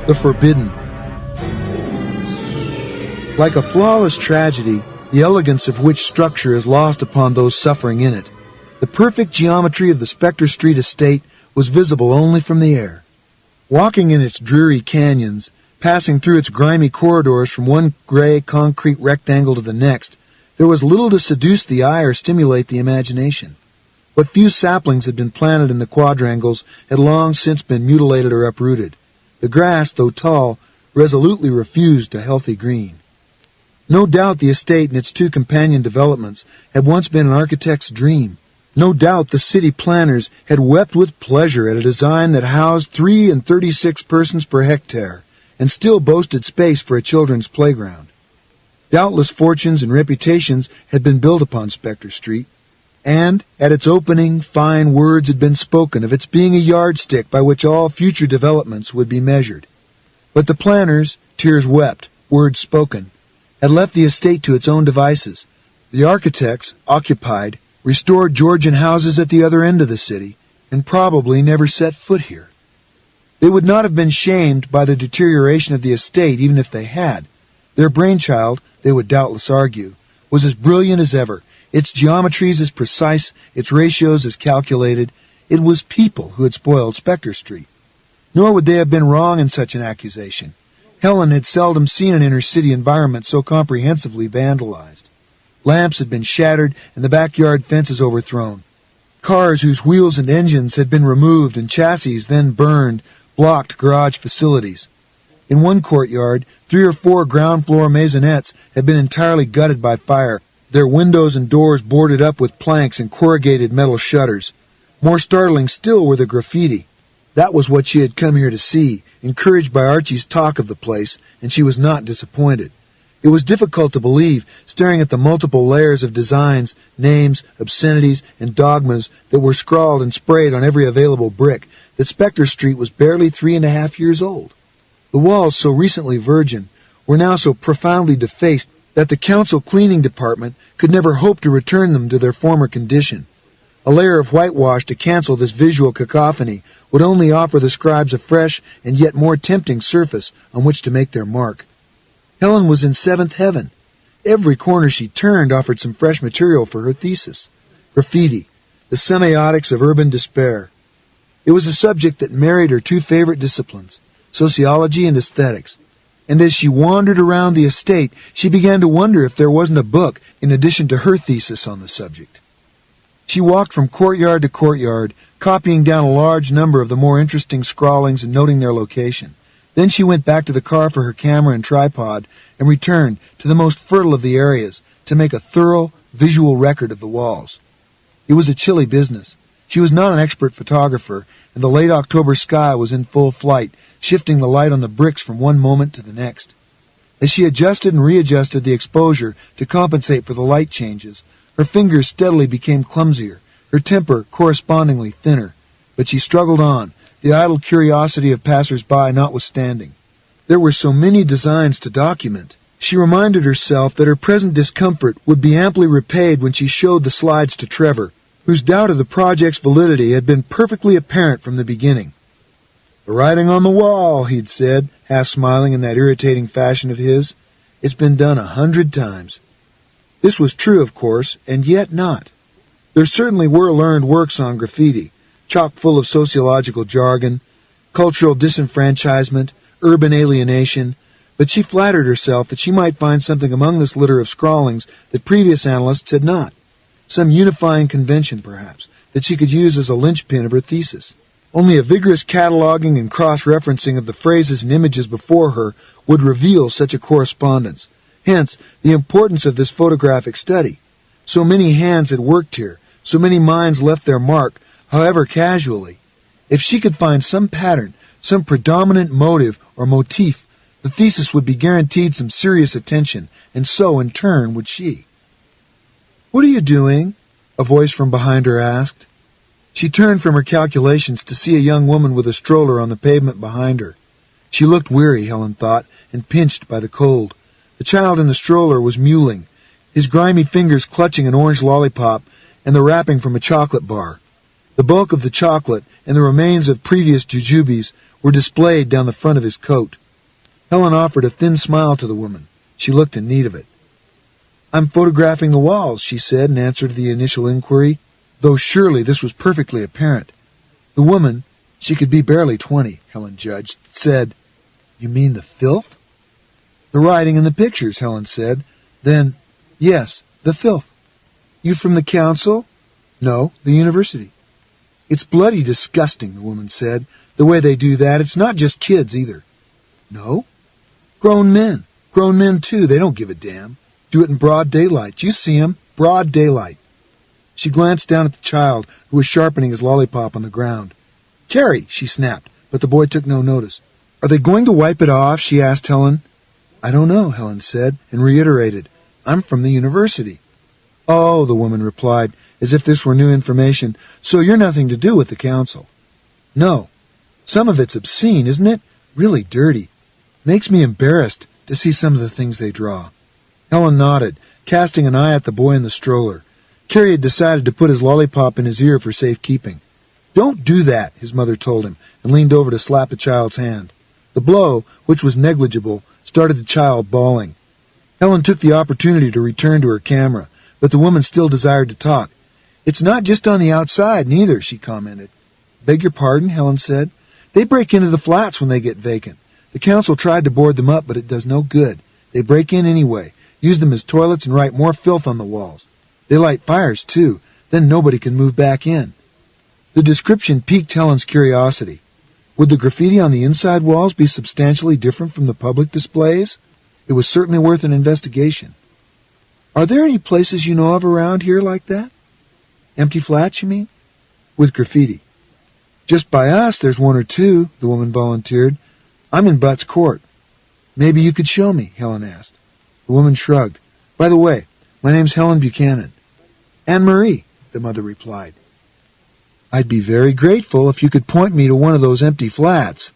the forbidden. Like a flawless tragedy, the elegance of which structure is lost upon those suffering in it. The perfect geometry of the Spectre Street estate was visible only from the air. Walking in its dreary canyons, passing through its grimy corridors from one gray concrete rectangle to the next, there was little to seduce the eye or stimulate the imagination. What few saplings had been planted in the quadrangles had long since been mutilated or uprooted. The grass, though tall, resolutely refused a healthy green. No doubt the estate and its two companion developments had once been an architect's dream. No doubt the city planners had wept with pleasure at a design that housed 36 persons per hectare and still boasted space for a children's playground. Doubtless fortunes and reputations had been built upon Spectre Street, and at its opening fine words had been spoken of its being a yardstick by which all future developments would be measured. But the planners, tears wept, words spoken, had left the estate to its own devices. The architects, occupied, restored Georgian houses at the other end of the city, and probably never set foot here. They would not have been shamed by the deterioration of the estate even if they had. Their brainchild, they would doubtless argue, was as brilliant as ever, its geometries as precise, its ratios as calculated. It was people who had spoiled Spectre Street. Nor would they have been wrong in such an accusation. Helen had seldom seen an inner-city environment so comprehensively vandalized. Lamps had been shattered and the backyard fences overthrown. Cars whose wheels and engines had been removed and chassis then burned blocked garage facilities. In one courtyard, 3 or 4 ground-floor maisonettes had been entirely gutted by fire, their windows and doors boarded up with planks and corrugated metal shutters. More startling still were the graffiti. That was what she had come here to see, encouraged by Archie's talk of the place, and she was not disappointed. It was difficult to believe, staring at the multiple layers of designs, names, obscenities, and dogmas that were scrawled and sprayed on every available brick, that Spectre Street was barely 3.5 years old. The walls, so recently virgin, were now so profoundly defaced that the council cleaning department could never hope to return them to their former condition. A layer of whitewash to cancel this visual cacophony would only offer the scribes a fresh and yet more tempting surface on which to make their mark. Helen was in seventh heaven. Every corner she turned offered some fresh material for her thesis. Graffiti, the semiotics of urban despair. It was a subject that married her two favorite disciplines, sociology and aesthetics. And as she wandered around the estate, she began to wonder if there wasn't a book in addition to her thesis on the subject. She walked from courtyard to courtyard, copying down a large number of the more interesting scrawlings and noting their location. Then she went back to the car for her camera and tripod and returned to the most fertile of the areas to make a thorough visual record of the walls. It was a chilly business. She was not an expert photographer, and the late October sky was in full flight, shifting the light on the bricks from one moment to the next. As she adjusted and readjusted the exposure to compensate for the light changes, her fingers steadily became clumsier, her temper correspondingly thinner. But she struggled on, the idle curiosity of passers-by notwithstanding. There were so many designs to document. She reminded herself that her present discomfort would be amply repaid when she showed the slides to Trevor, whose doubt of the project's validity had been perfectly apparent from the beginning. "The writing on the wall," he'd said, half smiling in that irritating fashion of his. "It's been done 100 times. This was true, of course, and yet not. There certainly were learned works on graffiti, chock full of sociological jargon, cultural disenfranchisement, urban alienation, but she flattered herself that she might find something among this litter of scrawlings that previous analysts had not, some unifying convention, perhaps, that she could use as a linchpin of her thesis. Only a vigorous cataloging and cross-referencing of the phrases and images before her would reveal such a correspondence. Hence, the importance of this photographic study. So many hands had worked here, so many minds left their mark, however casually. If she could find some pattern, some predominant motive or motif, the thesis would be guaranteed some serious attention, and so, in turn, would she. "What are you doing?" a voice from behind her asked. She turned from her calculations to see a young woman with a stroller on the pavement behind her. She looked weary, Helen thought, and pinched by the cold. The child in the stroller was mewling, his grimy fingers clutching an orange lollipop and the wrapping from a chocolate bar. The bulk of the chocolate and the remains of previous jujubes were displayed down the front of his coat. Helen offered a thin smile to the woman. She looked in need of it. "I'm photographing the walls," she said in answer to the initial inquiry, though surely this was perfectly apparent. The woman, she could be barely 20, Helen judged, said, "You mean the filth?" "The writing and the pictures," Helen said. Then, "Yes, the filth." "You from the council?" "No, the university." "It's bloody disgusting," the woman said, "the way they do that. It's not just kids, either." "No?" "Grown men. Grown men, too. They don't give a damn. Do it in broad daylight. You see 'em. Broad daylight." She glanced down at the child, who was sharpening his lollipop on the ground. "Carrie," she snapped, but the boy took no notice. "Are they going to wipe it off?" she asked Helen. "I don't know," Helen said, and reiterated, "I'm from the university." "Oh," the woman replied, as if this were new information, "so you're nothing to do with the council." "No. Some of it's obscene, isn't it? Really dirty. Makes me embarrassed to see some of the things they draw." Helen nodded, casting an eye at the boy in the stroller. Carrie had decided to put his lollipop in his ear for safekeeping. "Don't do that," his mother told him, and leaned over to slap the child's hand. The blow, which was negligible, started the child bawling. Helen took the opportunity to return to her camera, but the woman still desired to talk. "It's not just on the outside, neither," she commented. "Beg your pardon?" Helen said. "They break into the flats when they get vacant. The council tried to board them up, but it does no good. They break in anyway, use them as toilets, and write more filth on the walls. They light fires, too. Then nobody can move back in." The description piqued Helen's curiosity. Would the graffiti on the inside walls be substantially different from the public displays? It was certainly worth an investigation. "Are there any places you know of around here like that?" "Empty flats, you mean?" "With graffiti." "Just by us there's one or two," the woman volunteered. "I'm in Butts Court." "Maybe you could show me?" Helen asked. The woman shrugged. "By the way, my name's Helen Buchanan." "Anne-Marie," the mother replied. "I'd be very grateful if you could point me to one of those empty flats."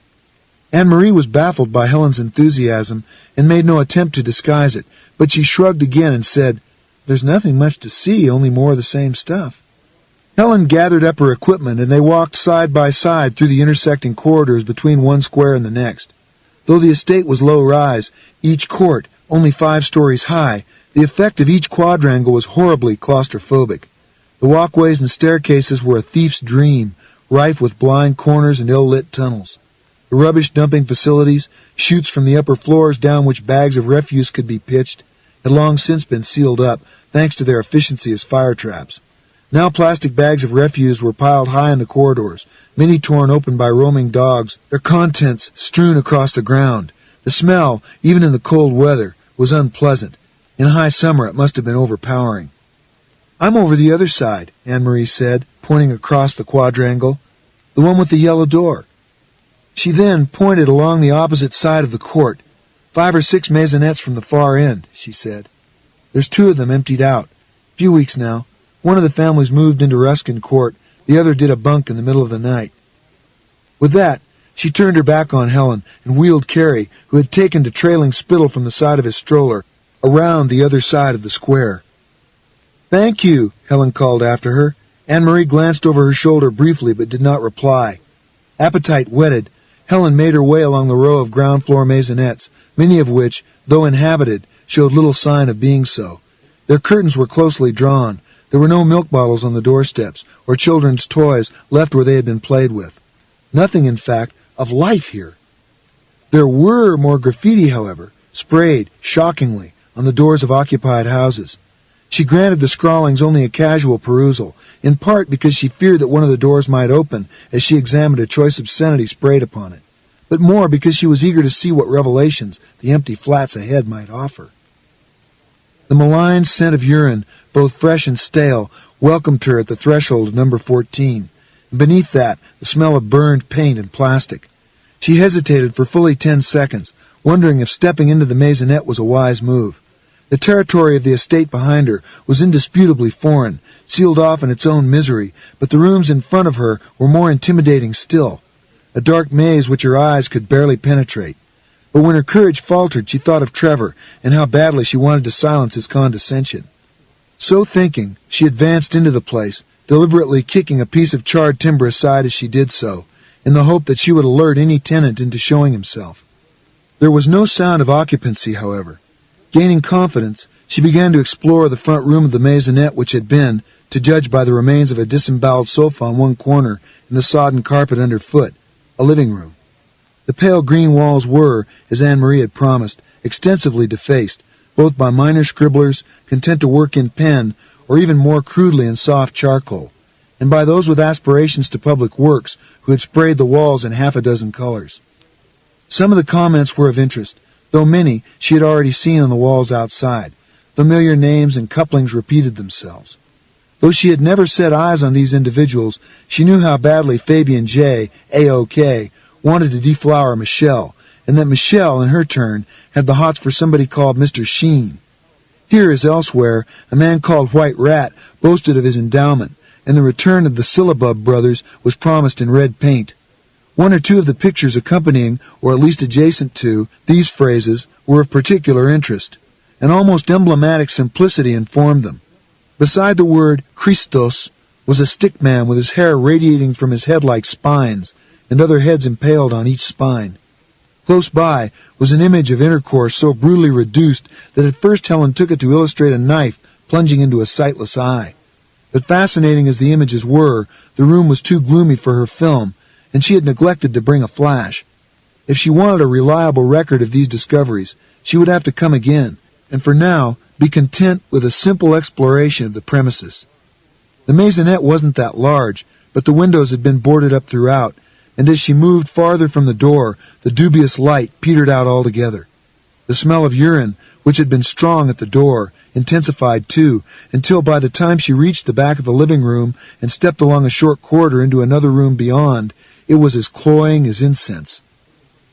Anne-Marie was baffled by Helen's enthusiasm and made no attempt to disguise it, but she shrugged again and said, "There's nothing much to see, only more of the same stuff." Helen gathered up her equipment, and they walked side by side through the intersecting corridors between one square and the next. Though the estate was low-rise, each court only 5 stories high, the effect of each quadrangle was horribly claustrophobic. The walkways and staircases were a thief's dream, rife with blind corners and ill-lit tunnels. The rubbish-dumping facilities, chutes from the upper floors down which bags of refuse could be pitched, had long since been sealed up, thanks to their efficiency as fire traps. Now plastic bags of refuse were piled high in the corridors, many torn open by roaming dogs, their contents strewn across the ground. The smell, even in the cold weather, was unpleasant. In high summer it must have been overpowering. "I'm over the other side," Anne-Marie said, pointing across the quadrangle. "The one with the yellow door." She then pointed along the opposite side of the court. 5 or 6 maisonettes from the far end, she said. "There's 2 of them emptied out. Few weeks now. One of the families moved into Ruskin Court. The other did a bunk in the middle of the night." With that, she turned her back on Helen and wheeled Carrie, who had taken to trailing spittle from the side of his stroller, around the other side of the square. "Thank you," Helen called after her. Anne-Marie glanced over her shoulder briefly but did not reply. Appetite whetted, Helen made her way along the row of ground-floor maisonettes, many of which, though inhabited, showed little sign of being so. Their curtains were closely drawn. There were no milk bottles on the doorsteps, or children's toys left where they had been played with. Nothing, in fact, of life here. There were more graffiti, however, sprayed, shockingly, on the doors of occupied houses. She granted the scrawlings only a casual perusal, in part because she feared that one of the doors might open as she examined a choice obscenity sprayed upon it, but more because she was eager to see what revelations the empty flats ahead might offer. The malign scent of urine, both fresh and stale, welcomed her at the threshold of number 14, and beneath that the smell of burned paint and plastic. She hesitated for fully 10 seconds, wondering if stepping into the maisonette was a wise move. The territory of the estate behind her was indisputably foreign, sealed off in its own misery, but the rooms in front of her were more intimidating still, a dark maze which her eyes could barely penetrate. But when her courage faltered, she thought of Trevor and how badly she wanted to silence his condescension. So thinking, she advanced into the place, deliberately kicking a piece of charred timber aside as she did so, in the hope that she would alert any tenant into showing himself. There was no sound of occupancy, however. Gaining confidence, she began to explore the front room of the maisonette which had been, to judge by the remains of a disemboweled sofa on one corner and the sodden carpet underfoot, a living room. The pale green walls were, as Anne-Marie had promised, extensively defaced, both by minor scribblers content to work in pen or even more crudely in soft charcoal, and by those with aspirations to public works who had sprayed the walls in half a dozen colors. Some of the comments were of interest, though many she had already seen on the walls outside. Familiar names and couplings repeated themselves. Though she had never set eyes on these individuals, she knew how badly Fabian J., A.O.K., wanted to deflower Michelle, and that Michelle, in her turn, had the hots for somebody called Mr. Sheen. Here, as elsewhere, a man called White Rat boasted of his endowment, and the return of the Syllabub brothers was promised in red paint. One or two of the pictures accompanying, or at least adjacent to, these phrases were of particular interest. An almost emblematic simplicity informed them. Beside the word Christos was a stick man with his hair radiating from his head like spines, and other heads impaled on each spine. Close by was an image of intercourse so brutally reduced that at first Helen took it to illustrate a knife plunging into a sightless eye. But fascinating as the images were, the room was too gloomy for her film, and she had neglected to bring a flash. If she wanted a reliable record of these discoveries, she would have to come again, and for now be content with a simple exploration of the premises. The maisonette wasn't that large, but the windows had been boarded up throughout, and as she moved farther from the door, the dubious light petered out altogether. The smell of urine, which had been strong at the door, intensified too, until by the time she reached the back of the living room and stepped along a short corridor into another room beyond, it was as cloying as incense.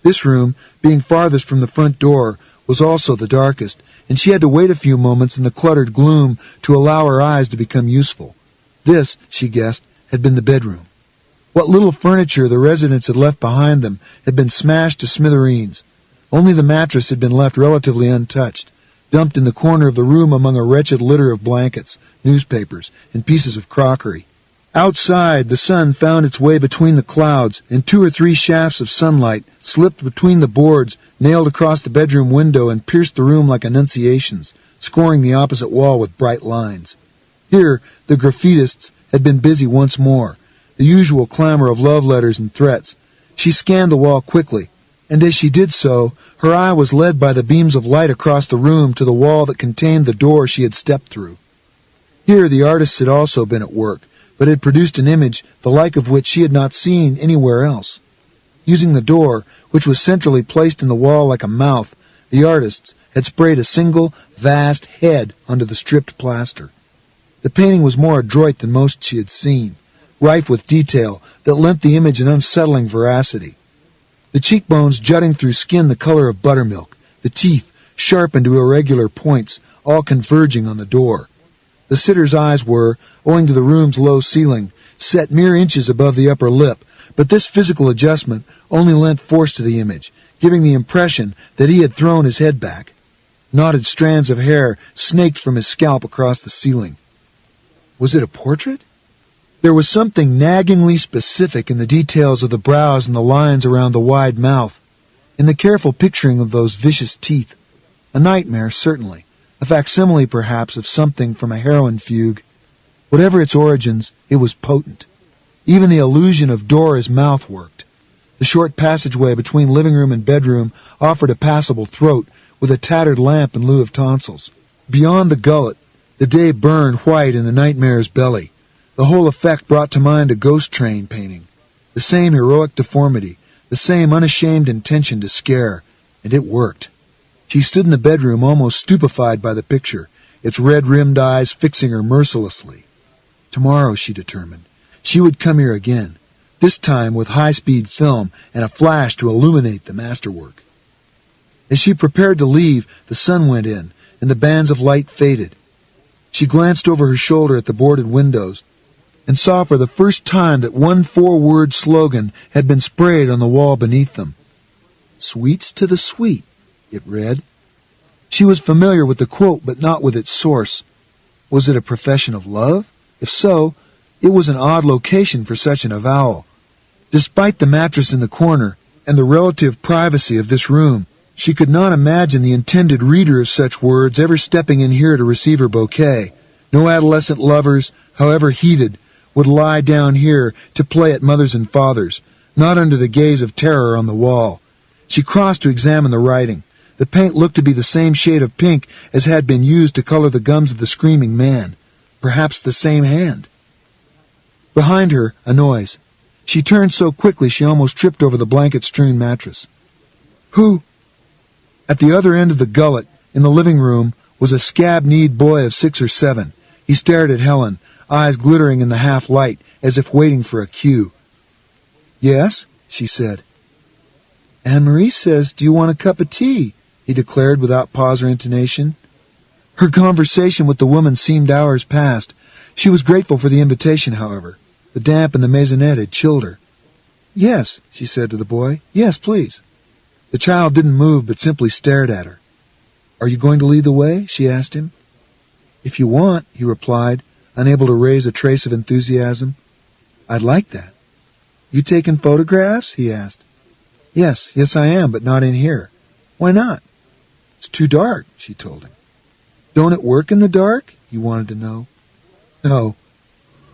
This room, being farthest from the front door, was also the darkest, and she had to wait a few moments in the cluttered gloom to allow her eyes to become useful. This, she guessed, had been the bedroom. What little furniture the residents had left behind them had been smashed to smithereens. Only the mattress had been left relatively untouched, dumped in the corner of the room among a wretched litter of blankets, newspapers, and pieces of crockery. Outside, the sun found its way between the clouds, and 2 or 3 shafts of sunlight slipped between the boards nailed across the bedroom window and pierced the room like annunciations, scoring the opposite wall with bright lines. Here, the graffitists had been busy once more, the usual clamor of love letters and threats. She scanned the wall quickly, and as she did so, her eye was led by the beams of light across the room to the wall that contained the door she had stepped through. Here the artists had also been at work, but had produced an image the like of which she had not seen anywhere else. Using the door, which was centrally placed in the wall like a mouth, the artists had sprayed a single, vast head onto the stripped plaster. The painting was more adroit than most she had seen, rife with detail that lent the image an unsettling veracity. The cheekbones jutting through skin the color of buttermilk, the teeth sharpened to irregular points, all converging on the door. The sitter's eyes were, owing to the room's low ceiling, set mere inches above the upper lip, but this physical adjustment only lent force to the image, giving the impression that he had thrown his head back. Knotted strands of hair snaked from his scalp across the ceiling. Was it a portrait? There was something naggingly specific in the details of the brows and the lines around the wide mouth, in the careful picturing of those vicious teeth. A nightmare, certainly. A facsimile, perhaps, of something from a heroin fugue. Whatever its origins, it was potent. Even the illusion of Dora's mouth worked. The short passageway between living room and bedroom offered a passable throat, with a tattered lamp in lieu of tonsils. Beyond the gullet, the day burned white in the nightmare's belly. The whole effect brought to mind a ghost train painting. The same heroic deformity, the same unashamed intention to scare, and it worked. She stood in the bedroom almost stupefied by the picture, its red-rimmed eyes fixing her mercilessly. Tomorrow, she determined, she would come here again, this time with high-speed film and a flash to illuminate the masterwork. As she prepared to leave, the sun went in, and the bands of light faded. She glanced over her shoulder at the boarded windows, and saw for the first time that one 4-word slogan had been sprayed on the wall beneath them. "Sweets to the sweet," it read. She was familiar with the quote, but not with its source. Was it a profession of love? If so, It was an odd location for such an avowal. Despite the mattress in the corner and the relative privacy of this room, she could not imagine the intended reader of such words ever stepping in here to receive her bouquet. No adolescent lovers, however heated, would lie down here to play at mothers and fathers, not under the gaze of terror on the wall. She crossed to examine the writing. The paint looked to be the same shade of pink as had been used to color the gums of the screaming man. Perhaps the same hand. Behind her, a noise. She turned so quickly she almost tripped over the blanket-strewn mattress. Who? At the other end of the gullet, in the living room, was a scab-kneed boy of 6 or 7. He stared at Helen, eyes glittering in the half-light, as if waiting for a cue. "Yes," she said. "Anne-Marie says, do you want a cup of tea?" he declared without pause or intonation. Her conversation with the woman seemed hours past. She was grateful for the invitation, however. The damp in the maisonette had chilled her. "Yes," she said to the boy. "Yes, please." The child didn't move, but simply stared at her. "Are you going to lead the way?" she asked him. "If you want," he replied, unable to raise a trace of enthusiasm. "I'd like that." "You taking photographs?" he asked. Yes, I am, but not in here." "Why not?" "It's too dark," she told him. "Don't it work in the dark?" he wanted to know. "No."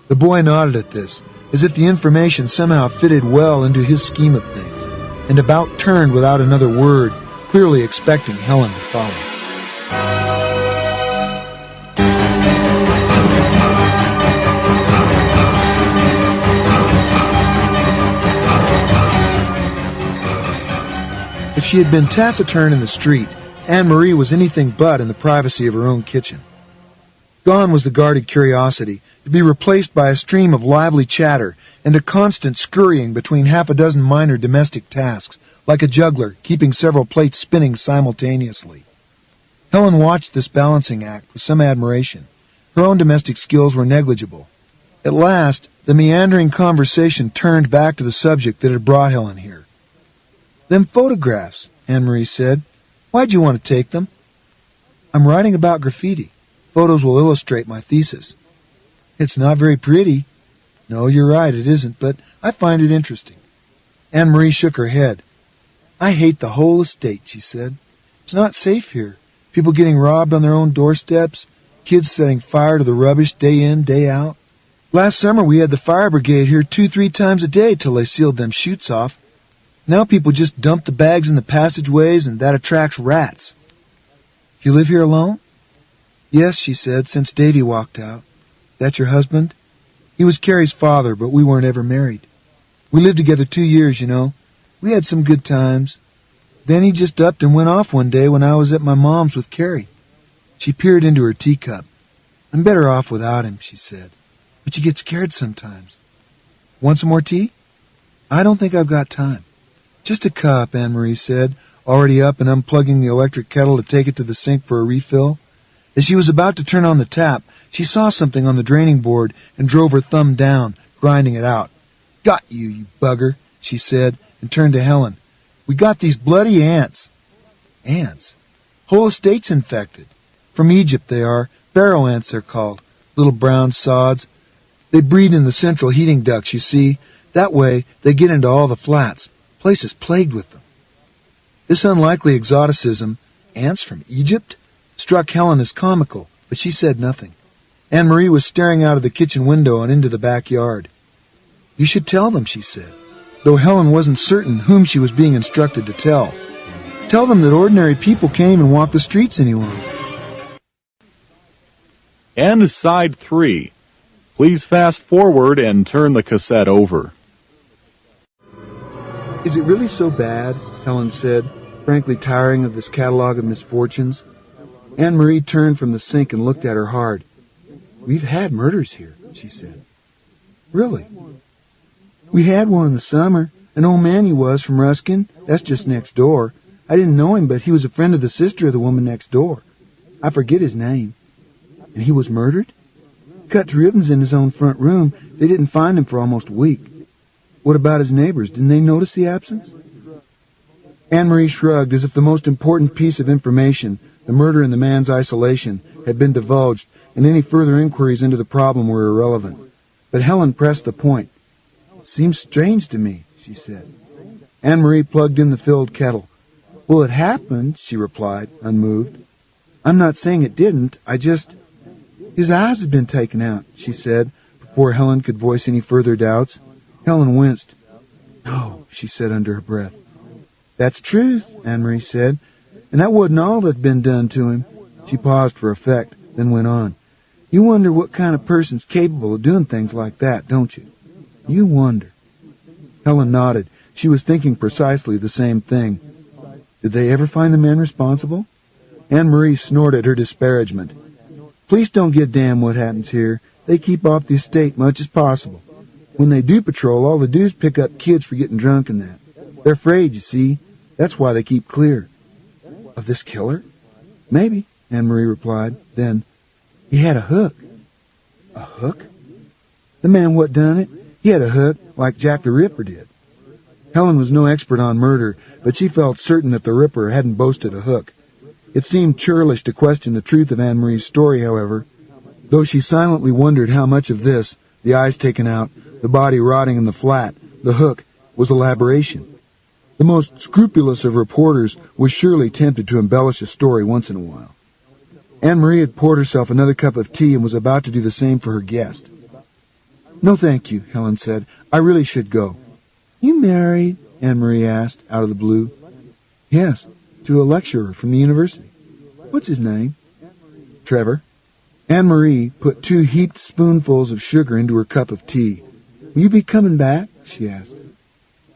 The boy nodded at this, as if the information somehow fitted well into his scheme of things, and about turned without another word, clearly expecting Helen to follow. If she had been taciturn in the street, Anne-Marie was anything but in the privacy of her own kitchen. Gone was the guarded curiosity, to be replaced by a stream of lively chatter and a constant scurrying between half a dozen minor domestic tasks, like a juggler keeping several plates spinning simultaneously. Helen watched this balancing act with some admiration. Her own domestic skills were negligible. At last, the meandering conversation turned back to the subject that had brought Helen here. "Them photographs," Anne-Marie said. "Why'd you want to take them?" "I'm writing about graffiti. Photos will illustrate my thesis." "It's not very pretty." "No, you're right, it isn't, but I find it interesting." Anne-Marie shook her head. "I hate the whole estate," she said. "It's not safe here. People getting robbed on their own doorsteps, kids setting fire to the rubbish day in, day out. Last summer we had the fire brigade here 2-3 times a day till they sealed them chutes off. Now people just dump the bags in the passageways, and that attracts rats." "You live here alone?" "Yes," she said, "since Davy walked out." "That your husband?" "He was Carrie's father, but we weren't ever married. We lived together 2 years, you know. We had some good times. Then he just upped and went off one day when I was at my mom's with Carrie." She peered into her teacup. "I'm better off without him," she said. "But you get scared sometimes." "Want some more tea?" "I don't think I've got time." "Just a cup," Anne-Marie said, already up and unplugging the electric kettle to take it to the sink for a refill. As she was about to turn on the tap, she saw something on the draining board and drove her thumb down, grinding it out. "Got you, you bugger," she said, and turned to Helen. "We got these bloody ants." "Ants?" "Whole estate's infected. From Egypt they are. Barrow ants they're called. Little brown sods. They breed in the central heating ducts, you see. That way they get into all the flats. Place is plagued with them." This unlikely exoticism, ants from Egypt, struck Helen as comical, but she said nothing. Anne-Marie was staring out of the kitchen window and into the backyard. "You should tell them," she said, though Helen wasn't certain whom she was being instructed to tell. "Tell them that ordinary people can't even walk the streets any longer." And side 3. Please fast forward and turn the cassette over. "Is it really so bad?" Helen said, frankly tiring of this catalog of misfortunes. Anne-Marie turned from the sink and looked at her hard. "We've had murders here," she said. "Really?" "We had one in the summer. An old man he was from Ruskin. That's just next door. I didn't know him, but he was a friend of the sister of the woman next door. I forget his name." "And he was murdered?" "Cut to ribbons in his own front room. They didn't find him for almost a week." "What about his neighbors? Didn't they notice the absence?" Anne-Marie shrugged, as if the most important piece of information, the murder in the man's isolation, had been divulged, and any further inquiries into the problem were irrelevant. But Helen pressed the point. "Seems strange to me," she said. Anne-Marie plugged in the filled kettle. "Well, it happened," she replied, unmoved. "I'm not saying it didn't. His eyes had been taken out," she said, before Helen could voice any further doubts. Helen winced. "No," she said under her breath. "That's truth," Anne-Marie said. "And that wasn't all that'd been done to him." She paused for effect, then went on. "You wonder what kind of person's capable of doing things like that, don't you? You wonder." Helen nodded. She was thinking precisely the same thing. Did they ever find the man responsible? Anne-Marie snorted her disparagement. "Police don't give a damn what happens here. They keep off the estate much as possible. When they do patrol, all they do is pick up kids for getting drunk and that. They're afraid, you see. That's why they keep clear." "Of this killer?" "Maybe," Anne-Marie replied. Then, "He had a hook." "A hook?" "The man what done it, he had a hook like Jack the Ripper did." Helen was no expert on murder, but she felt certain that the Ripper hadn't boasted a hook. It seemed churlish to question the truth of Anne-Marie's story, however, though she silently wondered how much of this, the eyes taken out, the body rotting in the flat, the hook, was elaboration. The most scrupulous of reporters was surely tempted to embellish a story once in a while. Anne-Marie had poured herself another cup of tea and was about to do the same for her guest. "No, thank you," Helen said. "I really should go." "You married?" Anne-Marie asked, out of the blue. "Yes, to a lecturer from the university." "What's his name?" "Trevor." Anne-Marie put 2 heaped spoonfuls of sugar into her cup of tea. "Will you be coming back?" she asked.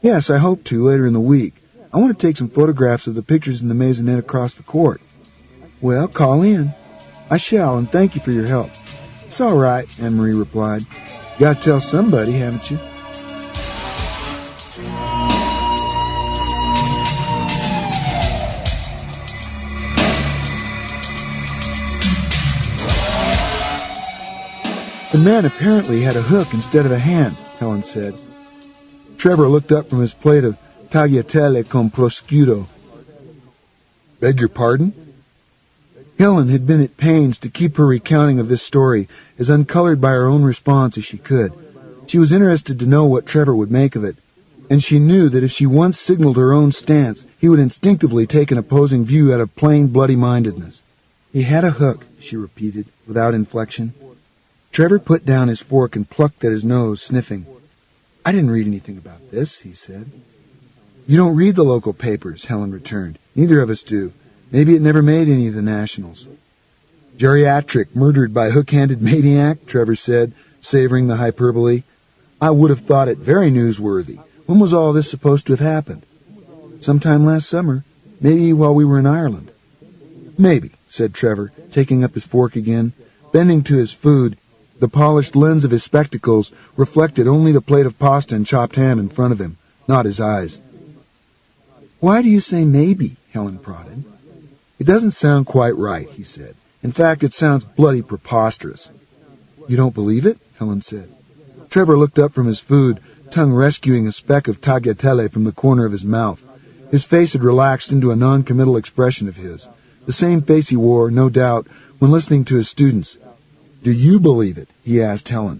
"Yes, I hope to, later in the week. I want to take some photographs of the pictures in the maisonette across the court." "Well, call in." "I shall, and thank you for your help." "It's all right," Anne-Marie replied. "You got to tell somebody, haven't you?" "The man apparently had a hook instead of a hand," Helen said. Trevor looked up from his plate of tagliatelle con prosciutto. "Beg your pardon?" Helen had been at pains to keep her recounting of this story as uncolored by her own response as she could. She was interested to know what Trevor would make of it, and she knew that if she once signaled her own stance, he would instinctively take an opposing view out of plain bloody-mindedness. "He had a hook," she repeated, without inflection. Trevor put down his fork and plucked at his nose, sniffing. "I didn't read anything about this," he said. "You don't read the local papers," Helen returned. "Neither of us do. Maybe it never made any of the nationals." "Geriatric, murdered by hook-handed maniac," Trevor said, savoring the hyperbole. "I would have thought it very newsworthy. When was all this supposed to have happened?" "Sometime last summer. Maybe while we were in Ireland." "Maybe," said Trevor, taking up his fork again. Bending to his food, the polished lens of his spectacles reflected only the plate of pasta and chopped ham in front of him, not his eyes. "Why do you say maybe?" Helen prodded. "It doesn't sound quite right," he said. "In fact, it sounds bloody preposterous." "You don't believe it?" Helen said. Trevor looked up from his food, tongue rescuing a speck of tagliatelle from the corner of his mouth. His face had relaxed into a non-committal expression of his, the same face he wore, no doubt, when listening to his students. "Do you believe it?" he asked Helen.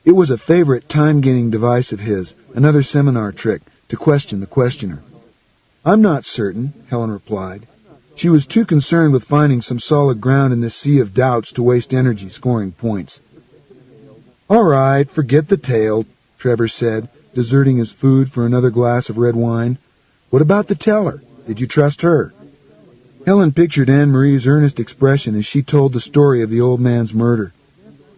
It was a favorite time-gaining device of his, another seminar trick, to question the questioner. "I'm not certain," Helen replied. She was too concerned with finding some solid ground in this sea of doubts to waste energy scoring points. "All right, forget the tale," Trevor said, deserting his food for another glass of red wine. "What about the teller? Did you trust her?" Helen pictured Anne-Marie's earnest expression as she told the story of the old man's murder.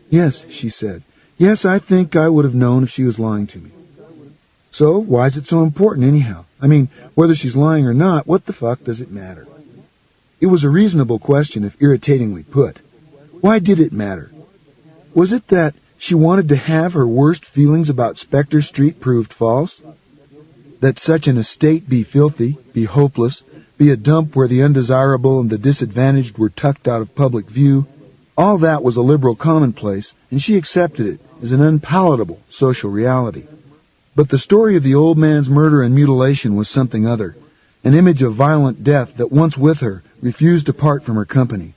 "Yes," she said. "Yes, I think I would have known if she was lying to me." "So, why is it so important anyhow? I mean, whether she's lying or not, what the fuck does it matter?" It was a reasonable question if irritatingly put. Why did it matter? Was it that she wanted to have her worst feelings about Spectre Street proved false? That such an estate be filthy, be hopeless, be a dump where the undesirable and the disadvantaged were tucked out of public view? All that was a liberal commonplace, and she accepted it as an unpalatable social reality. But the story of the old man's murder and mutilation was something other, an image of violent death that once with her refused to part from her company.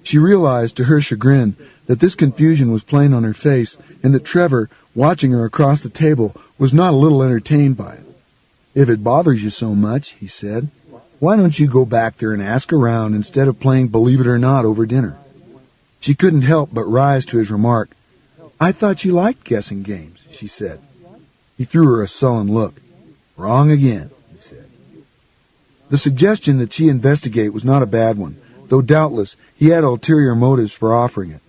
She realized, to her chagrin, that this confusion was plain on her face, and that Trevor, watching her across the table, was not a little entertained by it. "If it bothers you so much," he said, "why don't you go back there and ask around instead of playing Believe It or Not over dinner?" She couldn't help but rise to his remark. "I thought you liked guessing games," she said. He threw her a sullen look. "Wrong again," he said. The suggestion that she investigate was not a bad one, though doubtless he had ulterior motives for offering it.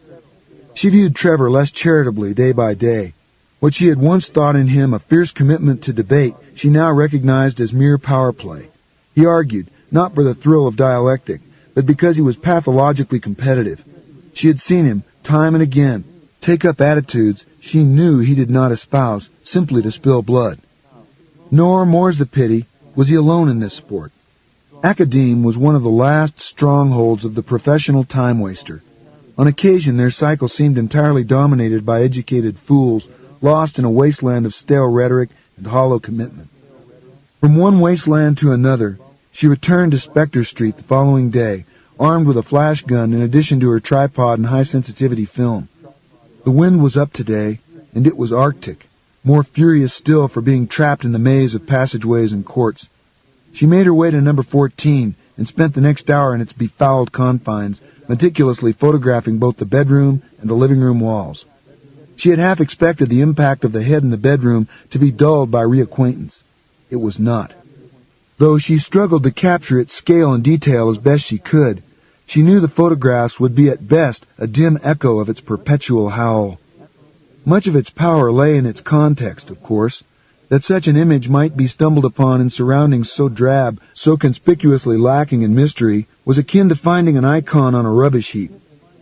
She viewed Trevor less charitably day by day. What she had once thought in him a fierce commitment to debate, she now recognized as mere power play. He argued, not for the thrill of dialectic, but because he was pathologically competitive. She had seen him, time and again, take up attitudes she knew he did not espouse, simply to spill blood. Nor, more's the pity, was he alone in this sport. Academe was one of the last strongholds of the professional time-waster. On occasion their cycle seemed entirely dominated by educated fools, lost in a wasteland of stale rhetoric and hollow commitment. From one wasteland to another, she returned to Spectre Street the following day, armed with a flash gun in addition to her tripod and high-sensitivity film. The wind was up today, and it was arctic, more furious still for being trapped in the maze of passageways and courts. She made her way to number 14 and spent the next hour in its befouled confines, meticulously photographing both the bedroom and the living room walls. She had half expected the impact of the head in the bedroom to be dulled by reacquaintance. It was not. Though she struggled to capture its scale and detail as best she could, she knew the photographs would be at best a dim echo of its perpetual howl. Much of its power lay in its context, of course. That such an image might be stumbled upon in surroundings so drab, so conspicuously lacking in mystery, was akin to finding an icon on a rubbish heap,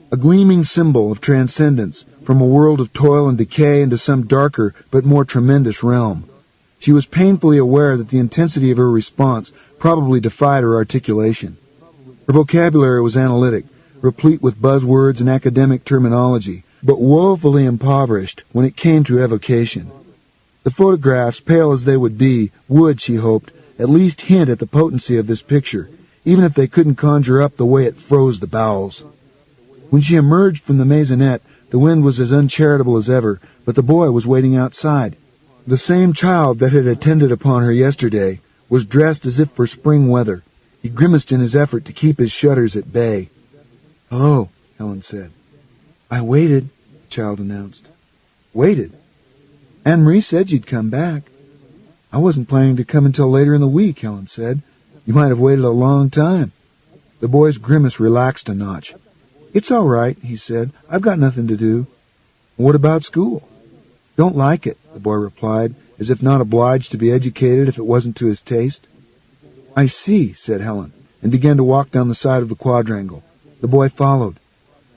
a gleaming symbol of transcendence from a world of toil and decay into some darker but more tremendous realm. She was painfully aware that the intensity of her response probably defied her articulation. Her vocabulary was analytic, replete with buzzwords and academic terminology, but woefully impoverished when it came to evocation. The photographs, pale as they would be, would, she hoped, at least hint at the potency of this picture, even if they couldn't conjure up the way it froze the bowels. When she emerged from the maisonette, the wind was as uncharitable as ever, but the boy was waiting outside. The same child that had attended upon her yesterday was dressed as if for spring weather. He grimaced in his effort to keep his shudders at bay. "Hello," Helen said. "I waited," the child announced. "Waited? Anne-Marie said you'd come back." "I wasn't planning to come until later in the week," Helen said. "You might have waited a long time." The boy's grimace relaxed a notch. "It's all right," he said. "I've got nothing to do." "What about school?" "Don't like it," the boy replied, as if not obliged to be educated if it wasn't to his taste. "I see," said Helen, and began to walk down the side of the quadrangle. The boy followed.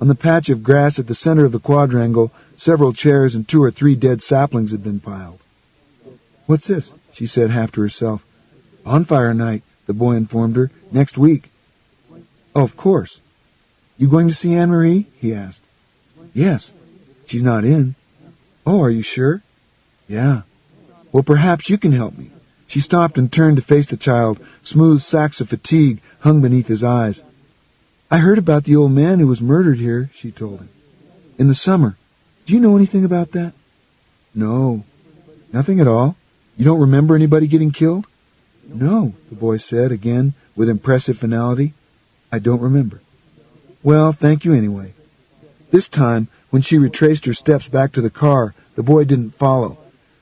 On the patch of grass at the center of the quadrangle, several chairs and 2 or 3 dead saplings had been piled. "What's this?" she said half to herself. "Bonfire night," the boy informed her. "Next week." "Oh, of course." "You going to see Anne-Marie?" he asked. "Yes." "She's not in." "Oh, are you sure?" "Yeah." "Well, perhaps you can help me." She stopped and turned to face the child. Smooth sacks of fatigue hung beneath his eyes. "I heard about the old man who was murdered here," she told him. "In the summer. Do you know anything about that?" "No." "Nothing at all? You don't remember anybody getting killed?" "No," the boy said, again, with impressive finality. "I don't remember." "Well, thank you anyway." This time, when she retraced her steps back to the car, the boy didn't follow.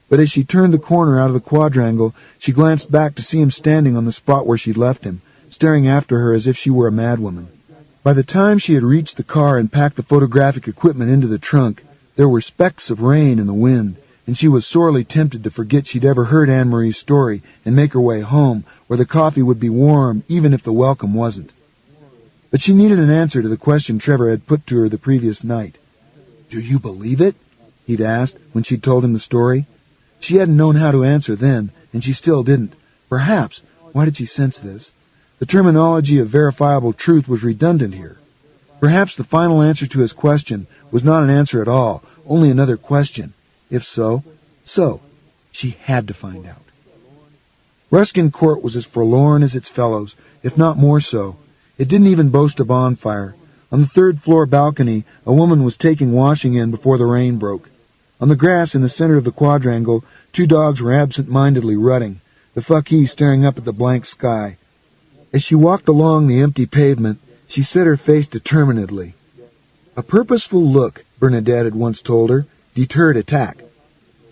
But as she turned the corner out of the quadrangle, she glanced back to see him standing on the spot where she'd left him, staring after her as if she were a madwoman. By the time she had reached the car and packed the photographic equipment into the trunk, there were specks of rain in the wind, and she was sorely tempted to forget she'd ever heard Anne-Marie's story and make her way home, where the coffee would be warm even if the welcome wasn't. But she needed an answer to the question Trevor had put to her the previous night. "Do you believe it?" he'd asked when she'd told him the story. She hadn't known how to answer then, and she still didn't. Perhaps, why did she sense this? The terminology of verifiable truth was redundant here. Perhaps the final answer to his question was not an answer at all, only another question. If so, she had to find out. Ruskin Court was as forlorn as its fellows, if not more so. It didn't even boast a bonfire. On the third-floor balcony, a woman was taking washing in before the rain broke. On the grass in the center of the quadrangle, 2 dogs were absent-mindedly rutting, the fuckee staring up at the blank sky. As she walked along the empty pavement, she set her face determinedly. A purposeful look, Bernadette had once told her, deterred attack.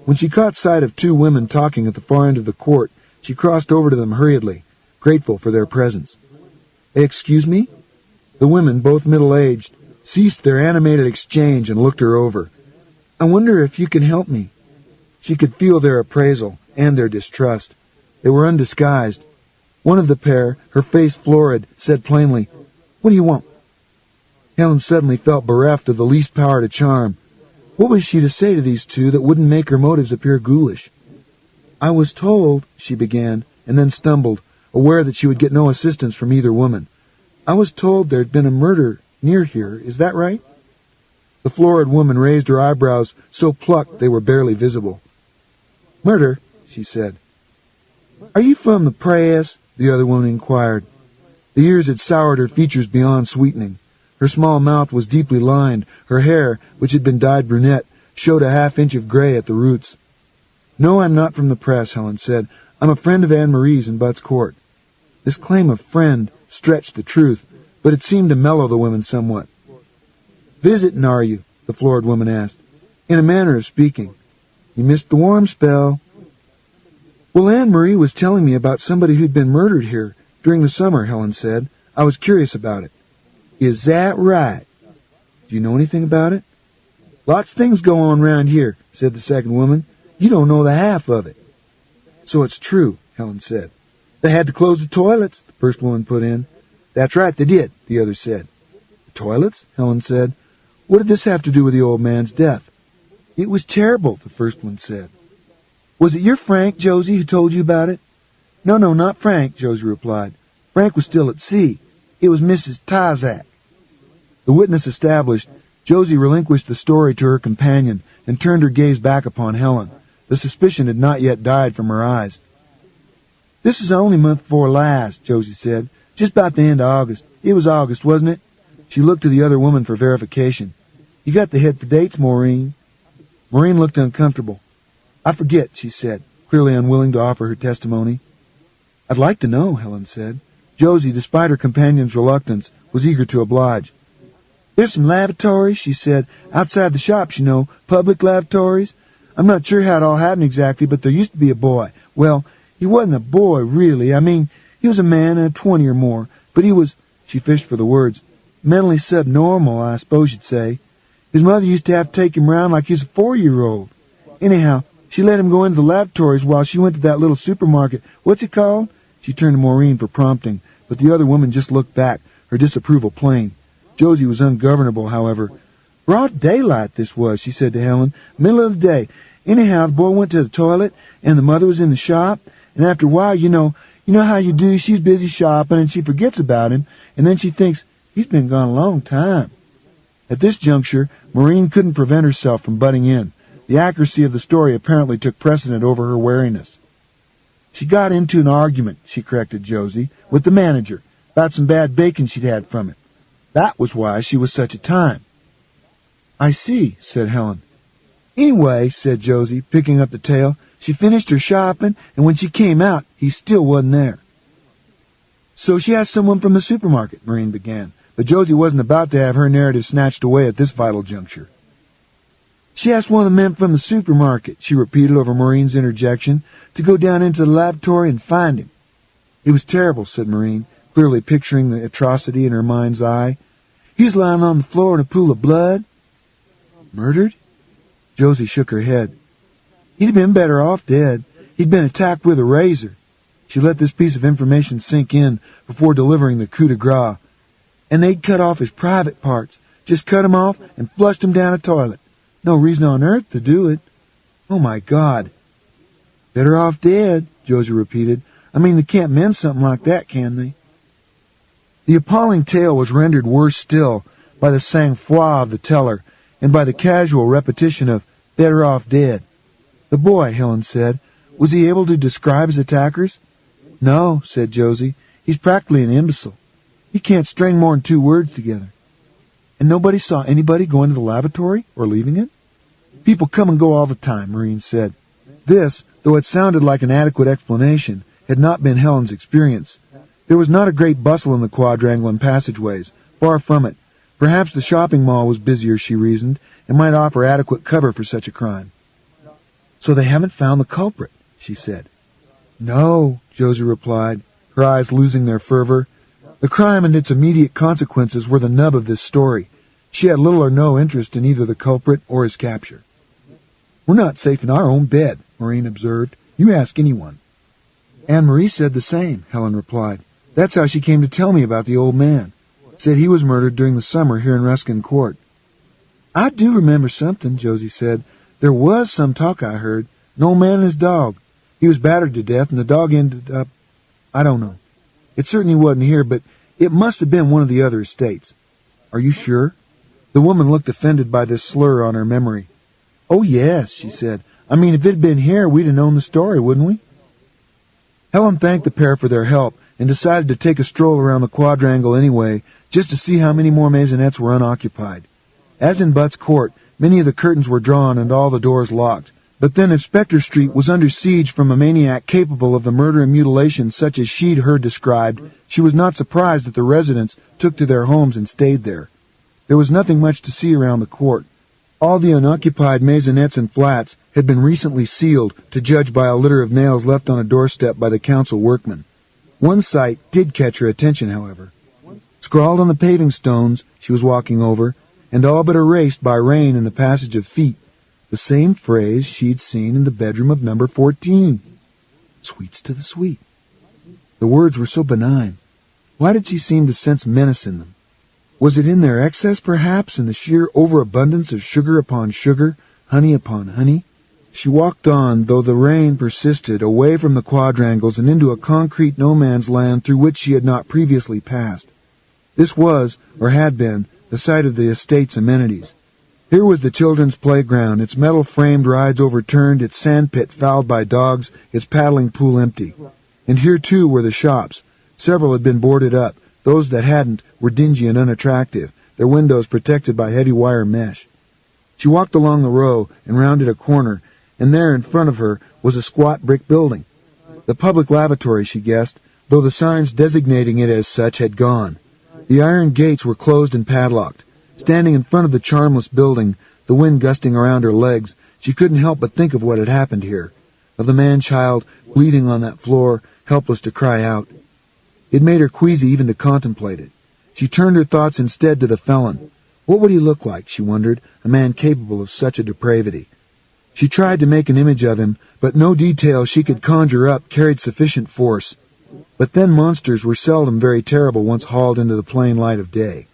When she caught sight of 2 women talking at the far end of the court, she crossed over to them hurriedly, grateful for their presence. "Excuse me?" The women, both middle-aged, ceased their animated exchange and looked her over. "I wonder if you can help me." She could feel their appraisal and their distrust. They were undisguised. One of the pair, her face florid, said plainly, "What do you want?" Helen suddenly felt bereft of the least power to charm. What was she to say to these 2 that wouldn't make her motives appear ghoulish? "I was told," she began, and then stumbled, aware that she would get no assistance from either woman. "I was told there'd been a murder near here. Is that right?" The florid woman raised her eyebrows so plucked they were barely visible. "Murder?" she said. "Are you from the press?" the other woman inquired. The years had soured her features beyond sweetening. Her small mouth was deeply lined. Her hair, which had been dyed brunette, showed a half-inch of gray at the roots. "No, I'm not from the press," Helen said. "I'm a friend of Anne-Marie's in Butt's Court." This claim of friend stretched the truth, but it seemed to mellow the women somewhat. "Visitin', are you?" the florid woman asked. "In a manner of speaking. You missed the warm spell." "Well, Anne-Marie was telling me about somebody who'd been murdered here during the summer," Helen said. "I was curious about it." "Is that right? Do you know anything about it?" "Lots of things go on round here," said the second woman. "You don't know the half of it." "So it's true," Helen said. "They had to close the toilets," the first woman put in. "That's right, they did," the other said. "The toilets?" Helen said. "What did this have to do with the old man's death?" "It was terrible," the first one said. "Was it your Frank, Josie, who told you about it?" "No, not Frank," Josie replied. "Frank was still at sea. It was Mrs. Tizak." The witness established, Josie relinquished the story to her companion and turned her gaze back upon Helen. The suspicion had not yet died from her eyes. "This is the only month before last," Josie said. "Just about the end of August. It was August, wasn't it?" She looked to the other woman for verification. "You got the head for dates, Maureen." Maureen looked uncomfortable. "I forget," she said, clearly unwilling to offer her testimony. "I'd like to know," Helen said. Josie, despite her companion's reluctance, was eager to oblige. "There's some lavatories," she said, "outside the shops, you know, public lavatories. I'm not sure how it all happened exactly, but there used to be a boy. Well, he wasn't a boy, really. I mean, he was a man, 20 or more, but he was," she fished for the words, "mentally subnormal, I suppose you'd say. His mother used to have to take him round like he was a 4-year-old. Anyhow, she let him go into the lavatories while she went to that little supermarket. What's it called?" She turned to Maureen for prompting, but the other woman just looked back, her disapproval plain. Josie was ungovernable, however. "Broad daylight this was," she said to Helen. "Middle of the day. Anyhow, the boy went to the toilet, and the mother was in the shop, and after a while, you know how you do, she's busy shopping, and she forgets about him, and then she thinks, he's been gone a long time." At this juncture, Maureen couldn't prevent herself from butting in. The accuracy of the story apparently took precedent over her wariness. "She got into an argument," she corrected Josie, "with the manager, about some bad bacon she'd had from it. That was why she was such a time." "I see," said Helen. "Anyway," said Josie, picking up the tale, "she finished her shopping, and when she came out, he still wasn't there." "So she asked someone from the supermarket," Maureen began, but Josie wasn't about to have her narrative snatched away at this vital juncture. "She asked one of the men from the supermarket," she repeated over Maureen's interjection, "to go down into the lavatory and find him." "It was terrible," said Maureen, clearly picturing the atrocity in her mind's eye. "He was lying on the floor in a pool of blood." "Murdered?" Josie shook her head. "He'd have been better off dead. He'd been attacked with a razor." She let this piece of information sink in before delivering the coup de grace. "And they'd cut off his private parts. Just cut him off and flushed him down a toilet. No reason on earth to do it." "Oh, my God." "Better off dead," Josie repeated. "I mean, they can't mend something like that, can they?" The appalling tale was rendered worse still by the sang-froid of the teller and by the casual repetition of "better off dead." "The boy," Helen said, "was he able to describe his attackers?" "No," said Josie. "He's practically an imbecile. He can't string more than 2 words together." And nobody saw anybody going to the lavatory or leaving it? People come and go all the time, Maureen said. This, though it sounded like an adequate explanation, had not been Helen's experience. There was not a great bustle in the quadrangle and passageways. Far from it. Perhaps the shopping mall was busier, she reasoned, and might offer adequate cover for such a crime. So they haven't found the culprit, she said. No, Josie replied, her eyes losing their fervor. The crime and its immediate consequences were the nub of this story. She had little or no interest in either the culprit or his capture. We're not safe in our own bed, Maureen observed. You ask anyone. Anne-Marie said the same, Helen replied. That's how she came to tell me about the old man. Said he was murdered during the summer here in Ruskin Court. I do remember something, Josie said. There was some talk I heard. An old man and his dog. He was battered to death, and the dog ended up... I don't know. It certainly wasn't here, but it must have been one of the other estates. Are you sure? The woman looked offended by this slur on her memory. Oh, yes, she said. I mean, if it had been here, we'd have known the story, wouldn't we? Helen thanked the pair for their help and decided to take a stroll around the quadrangle anyway, just to see how many more maisonettes were unoccupied. As in Butt's Court, many of the curtains were drawn and all the doors locked. But then if Spectre Street was under siege from a maniac capable of the murder and mutilation such as she'd heard described, she was not surprised that the residents took to their homes and stayed there. There was nothing much to see around the court. All the unoccupied maisonettes and flats had been recently sealed, to judge by a litter of nails left on a doorstep by the council workmen. One sight did catch her attention, however. Scrawled on the paving stones she was walking over, and all but erased by rain and the passage of feet, the same phrase she'd seen in the bedroom of number 14. Sweets to the sweet. The words were so benign. Why did she seem to sense menace in them? Was it in their excess, perhaps, in the sheer overabundance of sugar upon sugar, honey upon honey? She walked on, though the rain persisted, away from the quadrangles and into a concrete no-man's land through which she had not previously passed. This was, or had been, the site of the estate's amenities. Here was the children's playground, its metal-framed rides overturned, its sandpit fouled by dogs, its paddling pool empty. And here, too, were the shops. Several had been boarded up. Those that hadn't were dingy and unattractive, their windows protected by heavy wire mesh. She walked along the row and rounded a corner, and there in front of her was a squat brick building. The public lavatory, she guessed, though the signs designating it as such had gone. The iron gates were closed and padlocked. Standing in front of the charmless building, the wind gusting around her legs, she couldn't help but think of what had happened here, of the man-child bleeding on that floor, helpless to cry out. It made her queasy even to contemplate it. She turned her thoughts instead to the felon. What would he look like, she wondered, a man capable of such a depravity? She tried to make an image of him, but no detail she could conjure up carried sufficient force. But then monsters were seldom very terrible once hauled into the plain light of day.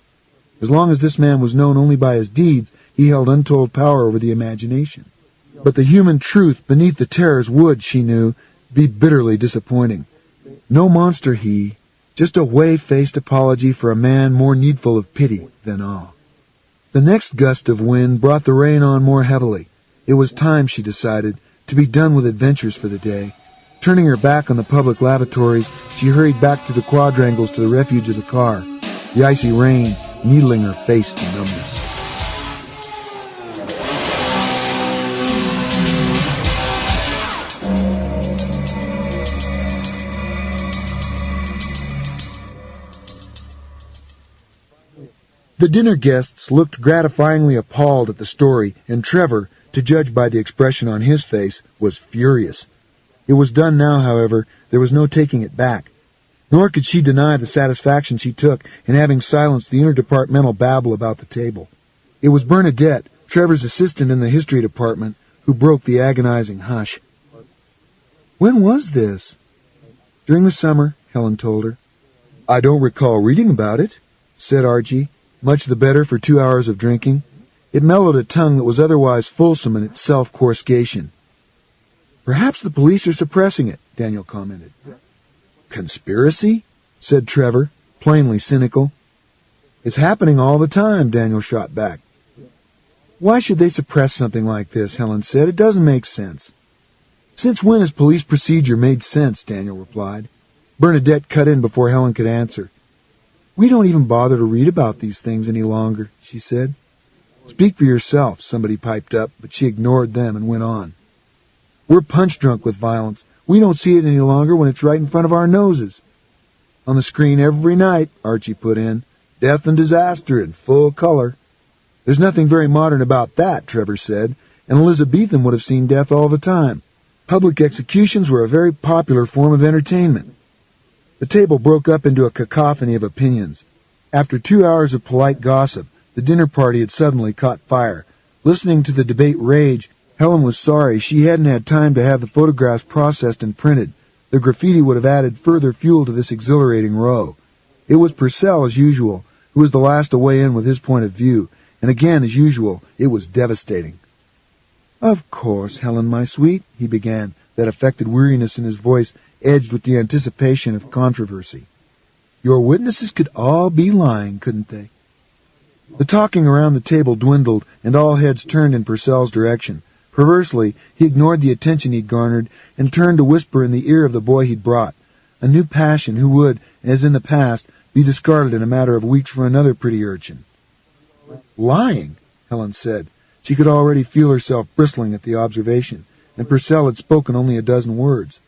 As long as this man was known only by his deeds, he held untold power over the imagination. But the human truth beneath the terrors would, she knew, be bitterly disappointing. No monster he, just a whey-faced apology for a man more needful of pity than awe. The next gust of wind brought the rain on more heavily. It was time, she decided, to be done with adventures for the day. Turning her back on the public lavatories, she hurried back to the quadrangles to the refuge of the car, the icy rain needling her face to numbness. The dinner guests looked gratifyingly appalled at the story, and Trevor, to judge by the expression on his face, was furious. It was done now, however. There was no taking it back. Nor could she deny the satisfaction she took in having silenced the interdepartmental babble about the table. It was Bernadette, Trevor's assistant in the history department, who broke the agonizing hush. When was this? During the summer, Helen told her. I don't recall reading about it, said Archie, much the better for 2 hours of drinking. It mellowed a tongue that was otherwise fulsome in its self-coruscation. Perhaps the police are suppressing it, Daniel commented. Conspiracy? Said Trevor, plainly cynical. It's happening all the time, Daniel shot back. Why should they suppress something like this, Helen said. It doesn't make sense. Since when has police procedure made sense, Daniel replied. Bernadette cut in before Helen could answer. We don't even bother to read about these things any longer, she said. Speak for yourself, somebody piped up, but she ignored them and went on. We're punch-drunk with violence. We don't see it any longer when it's right in front of our noses. On the screen every night, Archie put in. Death and disaster in full color. There's nothing very modern about that, Trevor said, and Elizabethan would have seen death all the time. Public executions were a very popular form of entertainment. The table broke up into a cacophony of opinions. After 2 hours of polite gossip, the dinner party had suddenly caught fire. Listening to the debate rage, Helen was sorry she hadn't had time to have the photographs processed and printed. The graffiti would have added further fuel to this exhilarating row. It was Purcell, as usual, who was the last to weigh in with his point of view, and again, as usual, it was devastating. Of course, Helen, my sweet, he began, that affected weariness in his voice edged with the anticipation of controversy. Your witnesses could all be lying, couldn't they? The talking around the table dwindled, and all heads turned in Purcell's direction. Perversely, he ignored the attention he'd garnered and turned to whisper in the ear of the boy he'd brought, a new passion who would, as in the past, be discarded in a matter of weeks for another pretty urchin. Lying, Helen said. She could already feel herself bristling at the observation, and Purcell had spoken only a dozen words.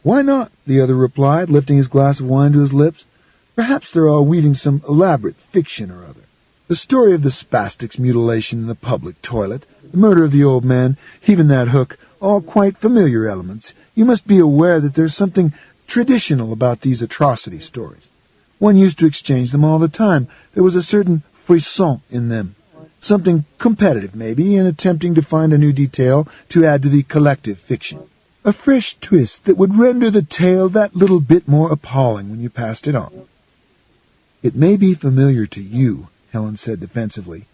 Why not? The other replied, lifting his glass of wine to his lips. Perhaps they're all weaving some elaborate fiction or other. The story of the spastic's mutilation in the public toilet, the murder of the old man, even that hook, all quite familiar elements. You must be aware that there's something traditional about these atrocity stories. One used to exchange them all the time. There was a certain frisson in them. Something competitive, maybe, in attempting to find a new detail to add to the collective fiction. A fresh twist that would render the tale that little bit more appalling when you passed it on. It may be familiar to you, Helen said defensively.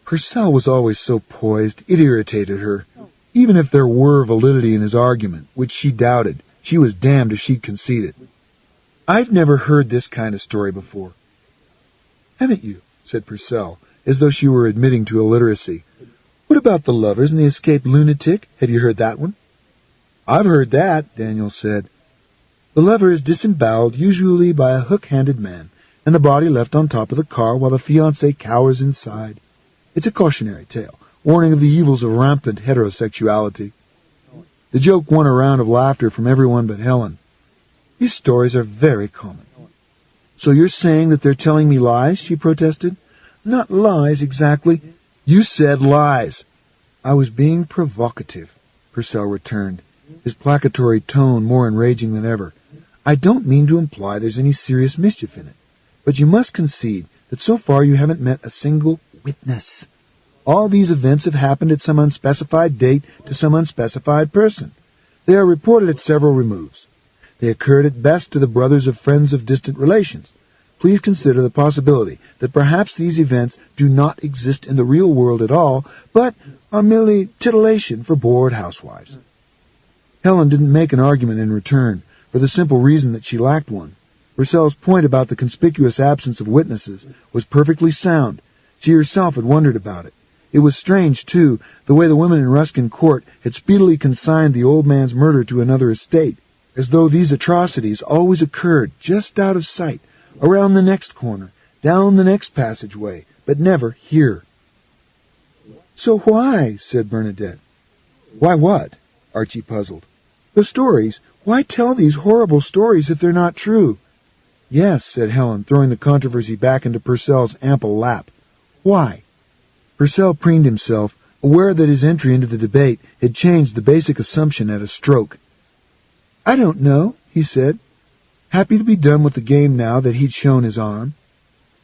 Purcell was always so poised, it irritated her. Even if there were validity in his argument, which she doubted, she was damned if she'd concede it. I've never heard this kind of story before. Haven't you? Said Purcell, as though she were admitting to illiteracy. What about the lovers and the escaped lunatic? Have you heard that one? I've heard that, Daniel said. The lover is disemboweled, usually by a hook-handed man, and the body left on top of the car while the fiancé cowers inside. It's a cautionary tale, warning of the evils of rampant heterosexuality. The joke won a round of laughter from everyone but Helen. These stories are very common. So you're saying that they're telling me lies? She protested. Not lies, exactly. You said lies. I was being provocative, Purcell returned, his placatory tone more enraging than ever. I don't mean to imply there's any serious mischief in it, but you must concede that so far you haven't met a single witness. All these events have happened at some unspecified date to some unspecified person. They are reported at several removes. They occurred at best to the brothers of friends of distant relations. Please consider the possibility that perhaps these events do not exist in the real world at all, but are merely titillation for bored housewives. Helen didn't make an argument in return, for the simple reason that she lacked one. Purcell's point about the conspicuous absence of witnesses was perfectly sound. She herself had wondered about it. It was strange, too, the way the women in Ruskin Court had speedily consigned the old man's murder to another estate, as though these atrocities always occurred just out of sight, around the next corner, down the next passageway, but never here. So why? Said Bernadette. Why what? Archie puzzled. The stories. Why tell these horrible stories if they're not true? Yes, said Helen, throwing the controversy back into Purcell's ample lap. Why? Purcell preened himself, aware that his entry into the debate had changed the basic assumption at a stroke. I don't know, he said, happy to be done with the game now that he'd shown his arm.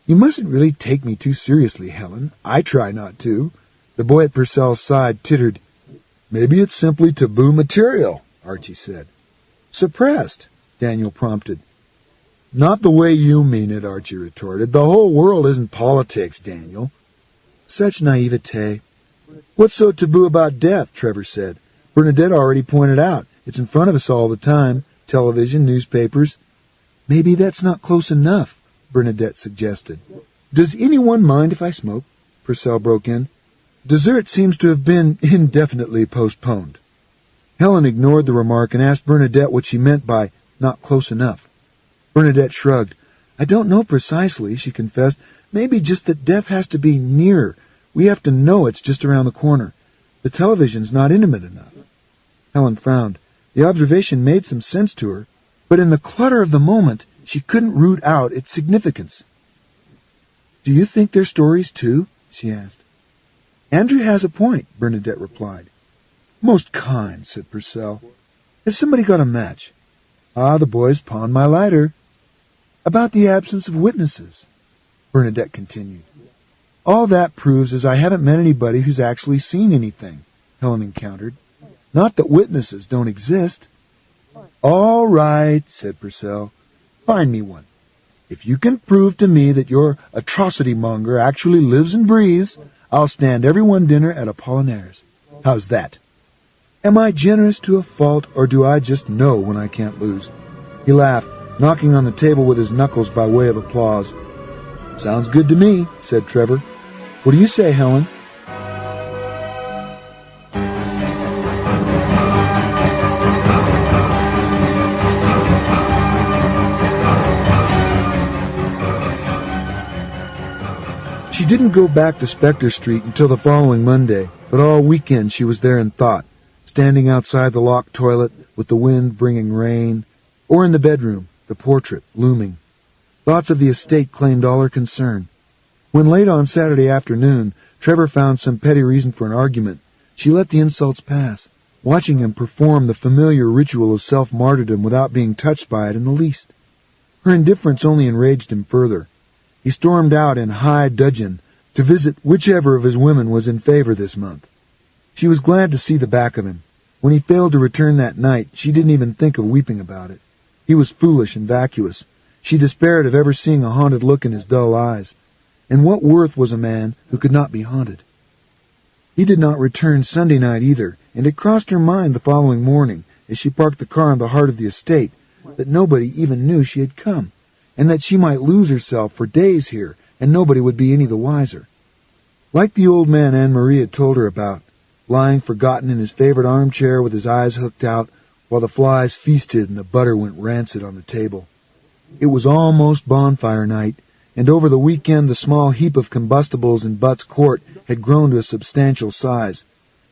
You mustn't really take me too seriously, Helen. I try not to. The boy at Purcell's side tittered. Maybe it's simply taboo material, Archie said. Suppressed, Daniel prompted. Not the way you mean it, Archie retorted. The whole world isn't politics, Daniel. Such naivete. What's so taboo about death? Trevor said. Bernadette already pointed out. It's in front of us all the time. Television, newspapers. Maybe that's not close enough, Bernadette suggested. Does anyone mind if I smoke? Purcell broke in. Dessert seems to have been indefinitely postponed. Helen ignored the remark and asked Bernadette what she meant by not close enough. Bernadette shrugged. I don't know precisely, she confessed. Maybe just that death has to be near. We have to know it's just around the corner. The television's not intimate enough. Helen frowned. The observation made some sense to her, but in the clutter of the moment, she couldn't root out its significance. Do you think they're stories, too? She asked. Andrew has a point, Bernadette replied. Most kind, said Purcell. Has somebody got a match? Ah, the boys pawned my lighter. About the absence of witnesses, Bernadette continued. All that proves is I haven't met anybody who's actually seen anything, Helen encountered. Not that witnesses don't exist. All right, said Purcell. Find me one. If you can prove to me that your atrocity monger actually lives and breathes, I'll stand everyone dinner at Apollinaire's. How's that? Am I generous to a fault, or do I just know when I can't lose? He laughed, knocking on the table with his knuckles by way of applause. Sounds good to me, said Trevor. What do you say, Helen? She didn't go back to Spectre Street until the following Monday, but all weekend she was there in thought, standing outside the locked toilet with the wind bringing rain, or in the bedroom, the portrait looming. Thoughts of the estate claimed all her concern. When late on Saturday afternoon, Trevor found some petty reason for an argument, she let the insults pass, watching him perform the familiar ritual of self-martyrdom without being touched by it in the least. Her indifference only enraged him further. He stormed out in high dudgeon to visit whichever of his women was in favor this month. She was glad to see the back of him. When he failed to return that night, she didn't even think of weeping about it. He was foolish and vacuous. She despaired of ever seeing a haunted look in his dull eyes. And what worth was a man who could not be haunted? He did not return Sunday night either, and it crossed her mind the following morning, as she parked the car in the heart of the estate, that nobody even knew she had come, and that she might lose herself for days here, and nobody would be any the wiser. Like the old man Anne-Marie had told her about, lying forgotten in his favorite armchair with his eyes hooked out, while the flies feasted and the butter went rancid on the table. It was almost bonfire night, and over the weekend the small heap of combustibles in Butt's Court had grown to a substantial size.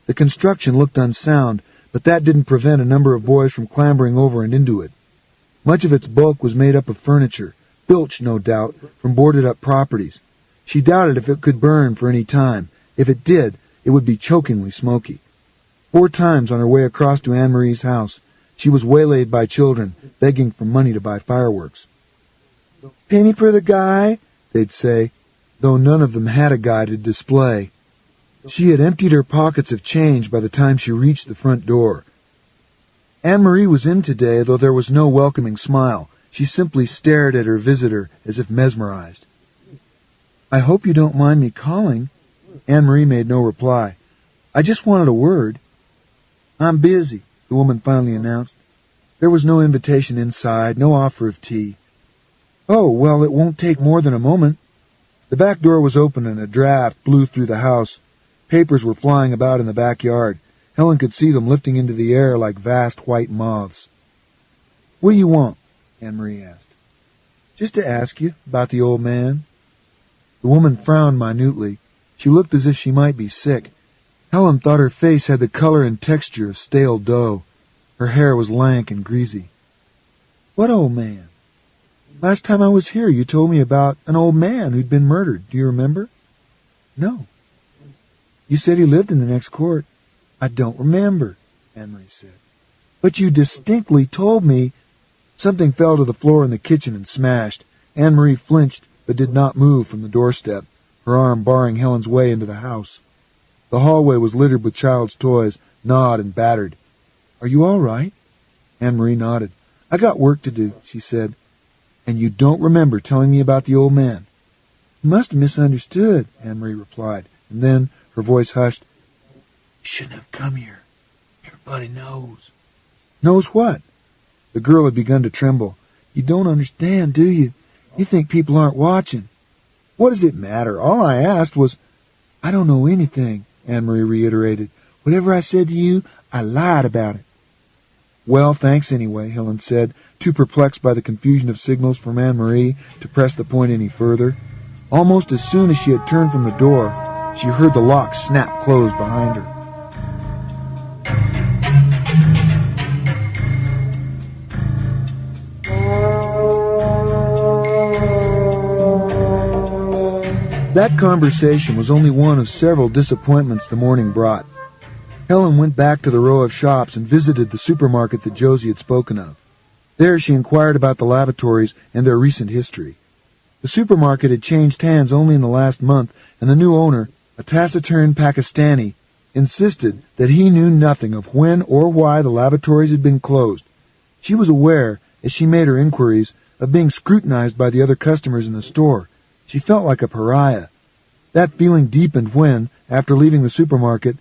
The construction looked unsound, but that didn't prevent a number of boys from clambering over and into it. Much of its bulk was made up of furniture, filched, no doubt, from boarded-up properties. She doubted if it could burn for any time. If it did, it would be chokingly smoky. 4 times on her way across to Anne-Marie's house, she was waylaid by children, begging for money to buy fireworks. "Penny for the guy," they'd say, though none of them had a guy to display. She had emptied her pockets of change by the time she reached the front door. Anne-Marie was in today, though there was no welcoming smile. She simply stared at her visitor as if mesmerized. "I hope you don't mind me calling." Anne-Marie made no reply. "I just wanted a word." "I'm busy," the woman finally announced. There was no invitation inside, no offer of tea. "Oh, well, it won't take more than a moment." The back door was open and a draft blew through the house. Papers were flying about in the backyard. Helen could see them lifting into the air like vast white moths. "What do you want?" Anne-Marie asked. "Just to ask you about the old man." The woman frowned minutely. She looked as if she might be sick. Helen thought her face had the color and texture of stale dough. Her hair was lank and greasy. "What old man?" "Last time I was here, you told me about an old man who'd been murdered. Do you remember?" "No." "You said he lived in the next court." "I don't remember," Anne-Marie said. "But you distinctly told me—" Something fell to the floor in the kitchen and smashed. Anne-Marie flinched, but did not move from the doorstep, her arm barring Helen's way into the house. The hallway was littered with child's toys, gnawed and battered. "Are you all right?" Anne-Marie nodded. "I got work to do," she said. "And you don't remember telling me about the old man?" "You must have misunderstood," Anne-Marie replied, and then, her voice hushed, "You shouldn't have come here. Everybody knows." "Knows what?" The girl had begun to tremble. "You don't understand, do you? You think people aren't watching." "What does it matter? All I asked was—" "I don't know anything," Anne-Marie reiterated. "Whatever I said to you, I lied about it." Well, thanks anyway, Helen said, too perplexed by the confusion of signals from Anne-Marie to press the point any further. Almost as soon as she had turned from the door, she heard the lock snap closed behind her. That conversation was only one of several disappointments the morning brought. Helen went back to the row of shops and visited the supermarket that Josie had spoken of. There she inquired about the lavatories and their recent history. The supermarket had changed hands only in the last month, and the new owner, a taciturn Pakistani, insisted that he knew nothing of when or why the lavatories had been closed. She was aware, as she made her inquiries, of being scrutinized by the other customers in the store. She felt like a pariah. That feeling deepened when, after leaving the supermarket,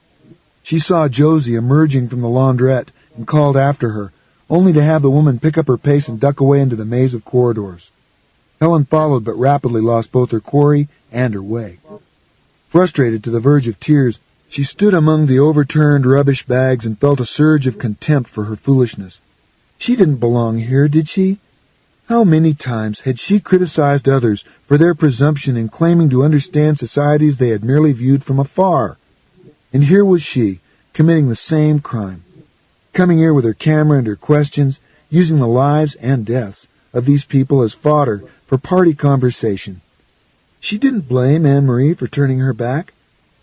she saw Josie emerging from the laundrette and called after her, only to have the woman pick up her pace and duck away into the maze of corridors. Helen followed but rapidly lost both her quarry and her way. Frustrated to the verge of tears, she stood among the overturned rubbish bags and felt a surge of contempt for her foolishness. She didn't belong here, did she? How many times had she criticized others for their presumption in claiming to understand societies they had merely viewed from afar? And here was she, committing the same crime, coming here with her camera and her questions, using the lives and deaths of these people as fodder for party conversation. She didn't blame Anne-Marie for turning her back.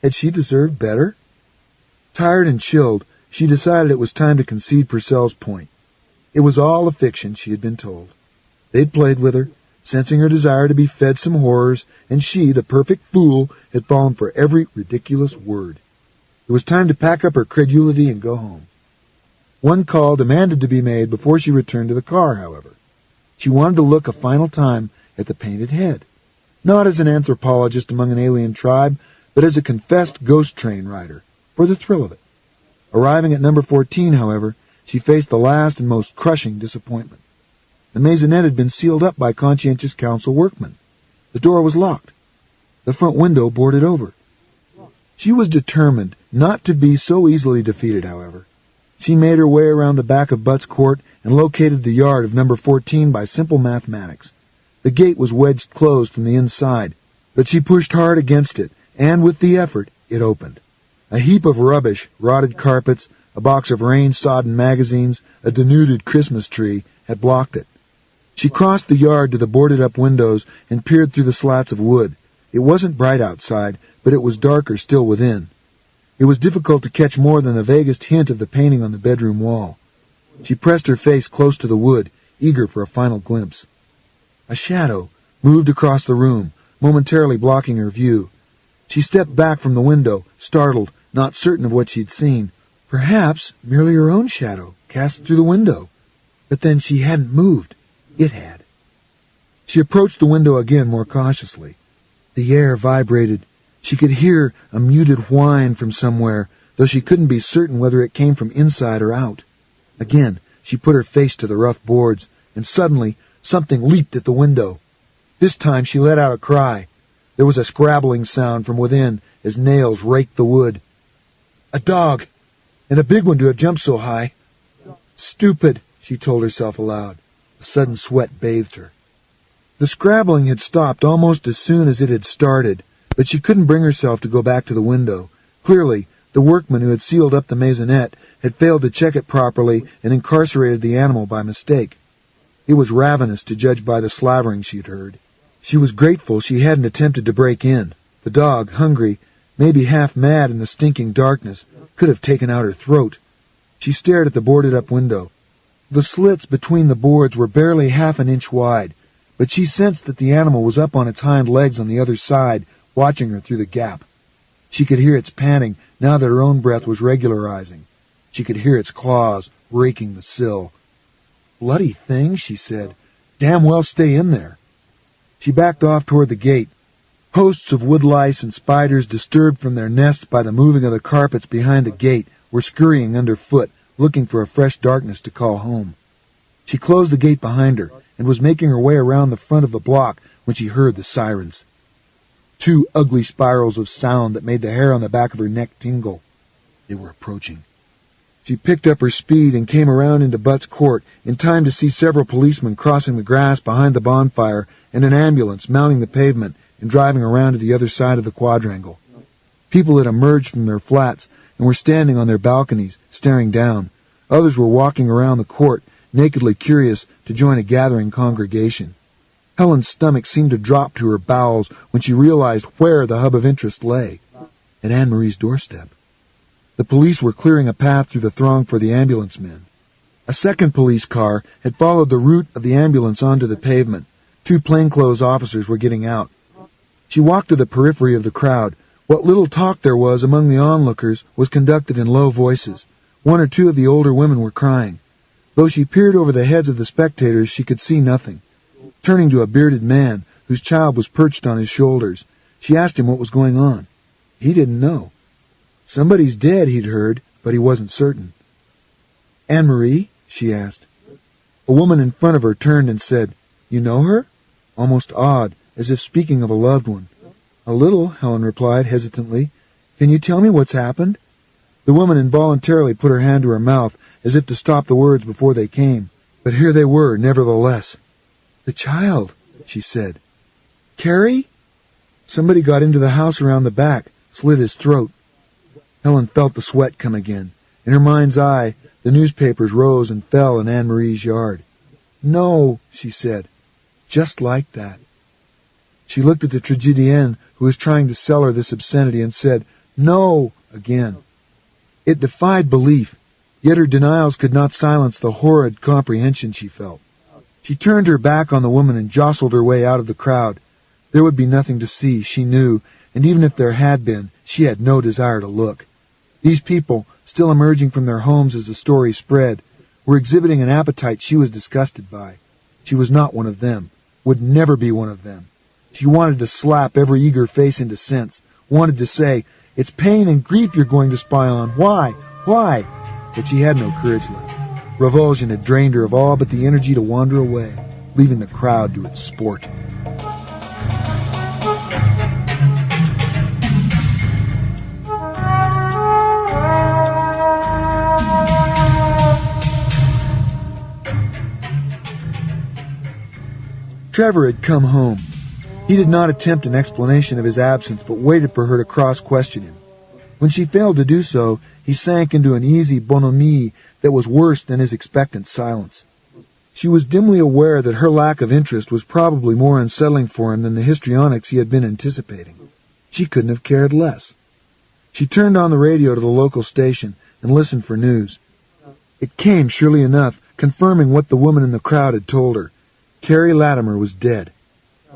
Had she deserved better? Tired and chilled, she decided it was time to concede Purcell's point. It was all a fiction, she had been told. They'd played with her, sensing her desire to be fed some horrors, and she, the perfect fool, had fallen for every ridiculous word. It was time to pack up her credulity and go home. One call demanded to be made before she returned to the car, however. She wanted to look a final time at the painted head, not as an anthropologist among an alien tribe, but as a confessed ghost train rider, for the thrill of it. Arriving at number 14, however, she faced the last and most crushing disappointment. The maisonette had been sealed up by conscientious council workmen. The door was locked. The front window boarded over. She was determined not to be so easily defeated, however. She made her way around the back of Butt's Court and located the yard of number 14 by simple mathematics. The gate was wedged closed from the inside, but she pushed hard against it, and with the effort, it opened. A heap of rubbish, rotted carpets, a box of rain-sodden magazines, a denuded Christmas tree, had blocked it. She crossed the yard to the boarded-up windows and peered through the slats of wood. It wasn't bright outside, but it was darker still within. It was difficult to catch more than the vaguest hint of the painting on the bedroom wall. She pressed her face close to the wood, eager for a final glimpse. A shadow moved across the room, momentarily blocking her view. She stepped back from the window, startled, not certain of what she'd seen. Perhaps merely her own shadow, cast through the window. But then she hadn't moved. It had. She approached the window again more cautiously. The air vibrated. She could hear a muted whine from somewhere, though she couldn't be certain whether it came from inside or out. Again, she put her face to the rough boards, and suddenly something leaped at the window. This time she let out a cry. There was a scrabbling sound from within as nails raked the wood. A dog! And a big one to have jumped so high. Stupid, she told herself aloud. A sudden sweat bathed her. The scrabbling had stopped almost as soon as it had started, but she couldn't bring herself to go back to the window. Clearly, the workman who had sealed up the maisonette had failed to check it properly and incarcerated the animal by mistake. It was ravenous to judge by the slavering she'd heard. She was grateful she hadn't attempted to break in. The dog, hungry, maybe half mad in the stinking darkness, could have taken out her throat. She stared at the boarded-up window. The slits between the boards were barely half an inch wide, but she sensed that the animal was up on its hind legs on the other side, watching her through the gap. She could hear its panting now that her own breath was regularizing. She could hear its claws raking the sill. Bloody thing, she said. Damn well stay in there. She backed off toward the gate. Hosts of woodlice and spiders, disturbed from their nests by the moving of the carpets behind the gate, were scurrying underfoot, looking for a fresh darkness to call home. She closed the gate behind her and was making her way around the front of the block when she heard the sirens. Two ugly spirals of sound that made the hair on the back of her neck tingle. They were approaching. She picked up her speed and came around into Butt's court in time to see several policemen crossing the grass behind the bonfire and an ambulance mounting the pavement and driving around to the other side of the quadrangle. People had emerged from their flats and were standing on their balconies, staring down. Others were walking around the court, nakedly curious to join a gathering congregation. Helen's stomach seemed to drop to her bowels when she realized where the hub of interest lay, at Anne-Marie's doorstep. The police were clearing a path through the throng for the ambulance men. A second police car had followed the route of the ambulance onto the pavement. 2 plainclothes officers were getting out. She walked to the periphery of the crowd. What little talk there was among the onlookers was conducted in low voices. 1 or 2 of the older women were crying. Though she peered over the heads of the spectators, she could see nothing. Turning to a bearded man, whose child was perched on his shoulders, she asked him what was going on. He didn't know. Somebody's dead, he'd heard, but he wasn't certain. "Anne-Marie?" she asked. A woman in front of her turned and said, "You know her?" almost awed, as if speaking of a loved one. "A little," Helen replied hesitantly. "Can you tell me what's happened?" The woman involuntarily put her hand to her mouth, as if to stop the words before they came. But here they were, nevertheless. "The child," she said. "Carrie?" Somebody got into the house around the back, slit his throat. Helen felt the sweat come again. In her mind's eye, the newspapers rose and fell in Anne-Marie's yard. "No," she said. "Just like that." She looked at the tragedienne who was trying to sell her this obscenity and said, "No," again. It defied belief, yet her denials could not silence the horrid comprehension she felt. She turned her back on the woman and jostled her way out of the crowd. There would be nothing to see, she knew, and even if there had been, she had no desire to look. These people, still emerging from their homes as the story spread, were exhibiting an appetite she was disgusted by. She was not one of them, would never be one of them. She wanted to slap every eager face into sense, wanted to say, "It's pain and grief you're going to spy on. Why? Why?" But she had no courage left. Revulsion had drained her of all but the energy to wander away, leaving the crowd to its sport. Trevor had come home. He did not attempt an explanation of his absence, but waited for her to cross-question him. When she failed to do so, he sank into an easy bonhomie that was worse than his expectant silence. She was dimly aware that her lack of interest was probably more unsettling for him than the histrionics he had been anticipating. She couldn't have cared less. She turned on the radio to the local station and listened for news. It came, surely enough, confirming what the woman in the crowd had told her. Carrie Latimer was dead.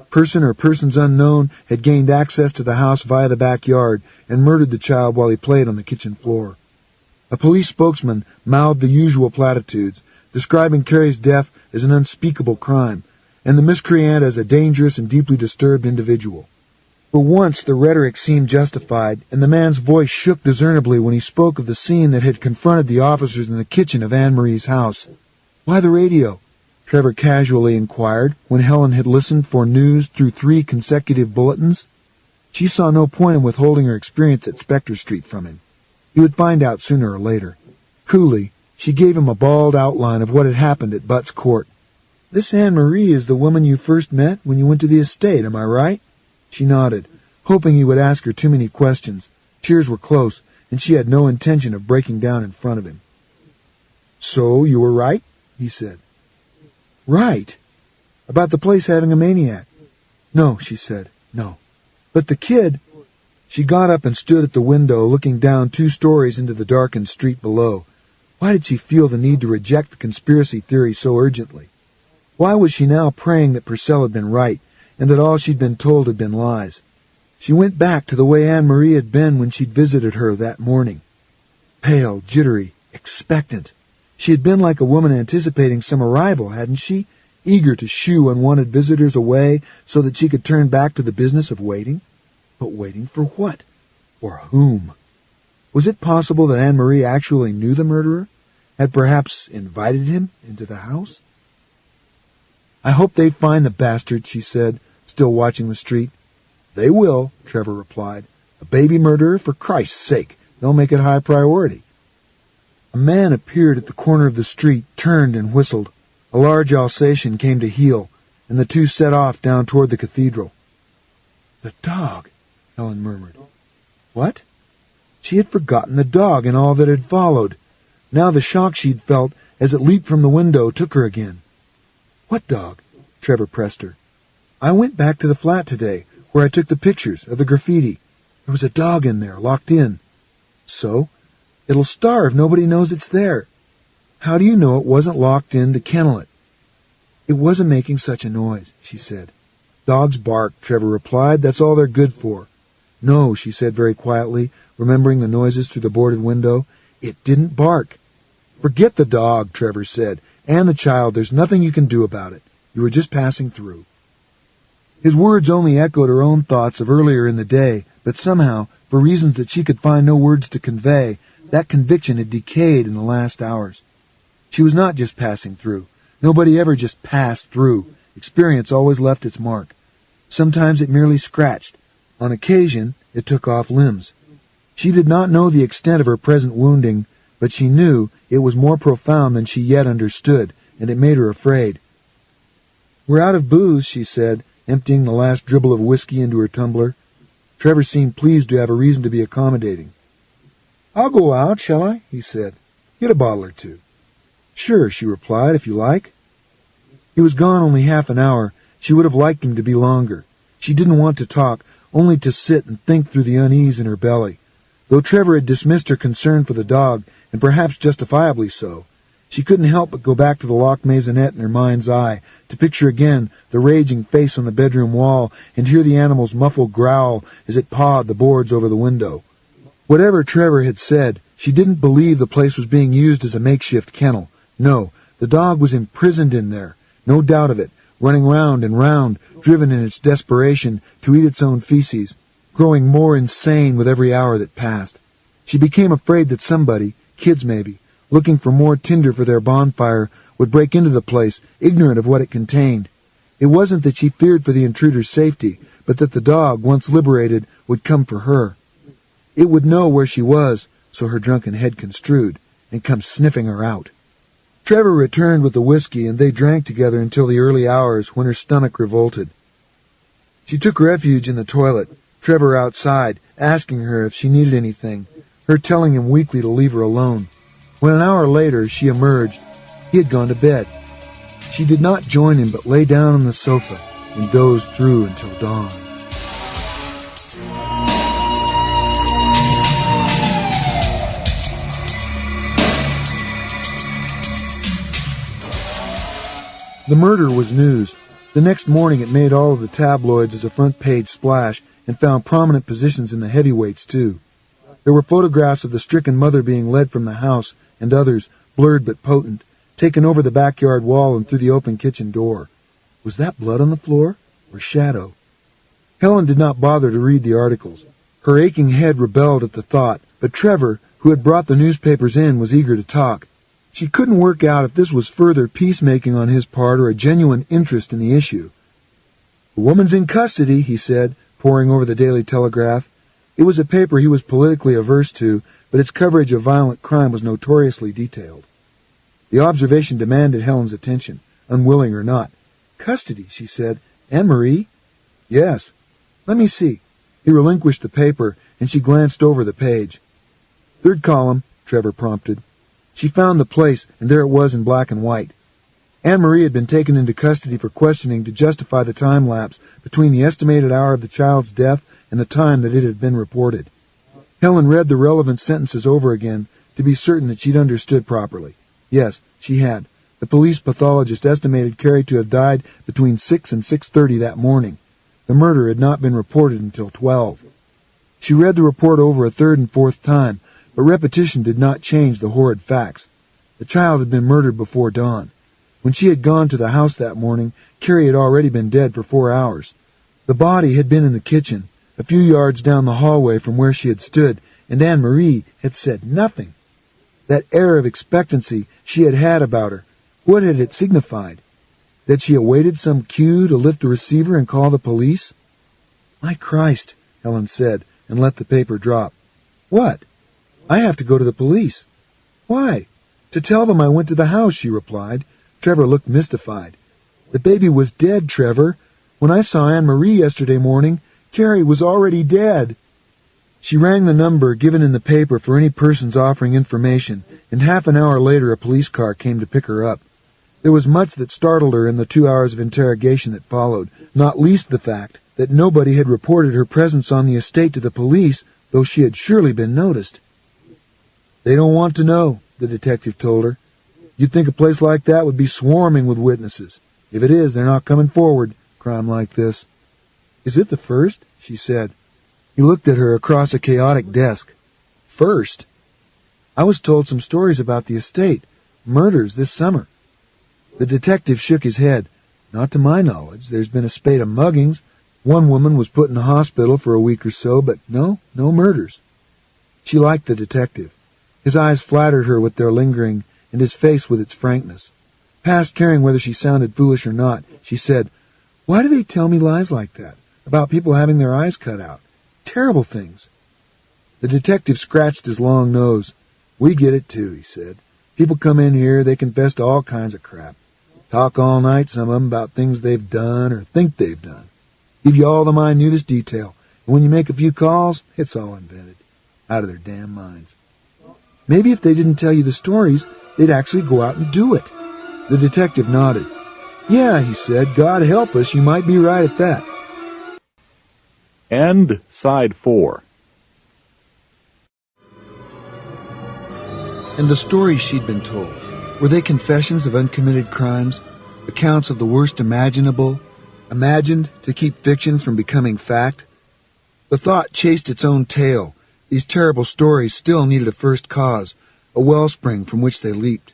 Person or persons unknown had gained access to the house via the backyard and murdered the child while he played on the kitchen floor. A police spokesman mouthed the usual platitudes, describing Carrie's death as an unspeakable crime, and the miscreant as a dangerous and deeply disturbed individual. For once the rhetoric seemed justified, and the man's voice shook discernibly when he spoke of the scene that had confronted the officers in the kitchen of Anne-Marie's house. "Why the radio?" Trevor casually inquired when Helen had listened for news through 3 consecutive bulletins. She saw no point in withholding her experience at Spectre Street from him. He would find out sooner or later. Coolly, she gave him a bald outline of what had happened at Butt's court. "This Anne-Marie is the woman you first met when you went to the estate, am I right?" She nodded, hoping he would ask her too many questions. Tears were close, and she had no intention of breaking down in front of him. "So you were right?" he said. "Right? About the place having a maniac?" "No," she said, "no. But the kid—" She got up and stood at the window, looking down 2 stories into the darkened street below. Why did she feel the need to reject the conspiracy theory so urgently? Why was she now praying that Purcell had been right, and that all she'd been told had been lies? She went back to the way Anne-Marie had been when she'd visited her that morning. Pale, jittery, expectant. She had been like a woman anticipating some arrival, hadn't she? Eager to shoo unwanted visitors away so that she could turn back to the business of waiting. But waiting for what? Or whom? Was it possible that Anne-Marie actually knew the murderer? Had perhaps invited him into the house? "I hope they find the bastard," she said, still watching the street. "They will," Trevor replied. "A baby murderer, for Christ's sake. They'll make it high priority." A man appeared at the corner of the street, turned and whistled. A large Alsatian came to heel, and the two set off down toward the cathedral. "The dog," Helen murmured. What? She had forgotten the dog and all that had followed. Now the shock she'd felt as it leaped from the window took her again. "What dog?" Trevor pressed her. "I went back to the flat today, where I took the pictures of the graffiti. There was a dog in there, locked in." "So? It'll starve. Nobody knows it's there." "How do you know it wasn't locked in to kennel it?" "It wasn't making such a noise," she said. "Dogs bark," Trevor replied. "That's all they're good for." "No," she said very quietly, remembering the noises through the boarded window. "It didn't bark." "Forget the dog," Trevor said, "and the child. There's nothing you can do about it. You were just passing through." His words only echoed her own thoughts of earlier in the day, but somehow, for reasons that she could find no words to convey, that conviction had decayed in the last hours. She was not just passing through. Nobody ever just passed through. Experience always left its mark. Sometimes it merely scratched. On occasion, it took off limbs. She did not know the extent of her present wounding, but she knew it was more profound than she yet understood, and it made her afraid. "We're out of booze," she said, emptying the last dribble of whiskey into her tumbler. Trevor seemed pleased to have a reason to be accommodating. "I'll go out, shall I?" he said. "Get a bottle or two." "Sure," she replied, "if you like." He was gone only half an hour. She would have liked him to be longer. She didn't want to talk, only to sit and think through the unease in her belly. Though Trevor had dismissed her concern for the dog, and perhaps justifiably so, she couldn't help but go back to the locked maisonette in her mind's eye, to picture again the raging face on the bedroom wall, and hear the animal's muffled growl as it pawed the boards over the window. Whatever Trevor had said, she didn't believe the place was being used as a makeshift kennel. No, the dog was imprisoned in there, no doubt of it, running round and round, driven in its desperation to eat its own feces, growing more insane with every hour that passed. She became afraid that somebody, kids maybe, looking for more tinder for their bonfire, would break into the place, ignorant of what it contained. It wasn't that she feared for the intruder's safety, but that the dog, once liberated, would come for her. It would know where she was, so her drunken head construed, and come sniffing her out. Trevor returned with the whiskey, and they drank together until the early hours when her stomach revolted. She took refuge in the toilet, Trevor outside, asking her if she needed anything, her telling him weakly to leave her alone. When an hour later she emerged, he had gone to bed. She did not join him, but lay down on the sofa and dozed through until dawn. The murder was news. The next morning it made all of the tabloids as a front-page splash and found prominent positions in the heavyweights, too. There were photographs of the stricken mother being led from the house, and others, blurred but potent, taken over the backyard wall and through the open kitchen door. Was that blood on the floor, or shadow? Helen did not bother to read the articles. Her aching head rebelled at the thought, but Trevor, who had brought the newspapers in, was eager to talk. She couldn't work out if this was further peacemaking on his part or a genuine interest in the issue. "The woman's in custody," he said, poring over the Daily Telegraph. It was a paper he was politically averse to, but its coverage of violent crime was notoriously detailed. The observation demanded Helen's attention, unwilling or not. "Custody," she said. "Anne-Marie?" "Yes." "Let me see." He relinquished the paper, and she glanced over the page. "Third column," Trevor prompted. She found the place, and there it was in black and white. Anne-Marie had been taken into custody for questioning to justify the time lapse between the estimated hour of the child's death and the time that it had been reported. Helen read the relevant sentences over again to be certain that she'd understood properly. Yes, she had. The police pathologist estimated Carrie to have died between 6 and 6:30 that morning. The murder had not been reported until 12. She read the report over a third and fourth time, but repetition did not change the horrid facts. The child had been murdered before dawn. When she had gone to the house that morning, Carrie had already been dead for 4 hours. The body had been in the kitchen, a few yards down the hallway from where she had stood, and Anne-Marie had said nothing. That air of expectancy she had had about her, what had it signified? That she awaited some cue to lift the receiver and call the police? "My Christ," Helen said, and let the paper drop. "What?" "I have to go to the police." Why? To tell them I went to the house, she replied. Trevor looked mystified. The baby was dead, Trevor. When I saw Anne-Marie yesterday morning, Carrie was already dead. She rang the number given in the paper for any persons offering information, and half an hour later a police car came to pick her up. There was much that startled her in the 2 hours of interrogation that followed, not least the fact that nobody had reported her presence on the estate to the police, though she had surely been noticed. They don't want to know, the detective told her. You'd think a place like that would be swarming with witnesses. If it is, they're not coming forward, crime like this. Is it the first? She said. He looked at her across a chaotic desk. First? I was told some stories about the estate, murders this summer. The detective shook his head. Not to my knowledge. There's been a spate of muggings. One woman was put in the hospital for a week or so, but no murders. She liked the detective. His eyes flattered her with their lingering, and his face with its frankness. Past caring whether she sounded foolish or not, she said, Why do they tell me lies like that, about people having their eyes cut out? Terrible things. The detective scratched his long nose. We get it, too, he said. People come in here, they confess to all kinds of crap. Talk all night, some of them, about things they've done or think they've done. Give you all the minutest detail, and when you make a few calls, it's all invented. Out of their damn minds. Maybe if they didn't tell you the stories, they'd actually go out and do it. The detective nodded. Yeah, he said, God help us, you might be right at that. End side 4. And the stories she'd been told, were they confessions of uncommitted crimes, accounts of the worst imaginable, imagined to keep fiction from becoming fact? The thought chased its own tail. These terrible stories still needed a first cause, a wellspring from which they leaped.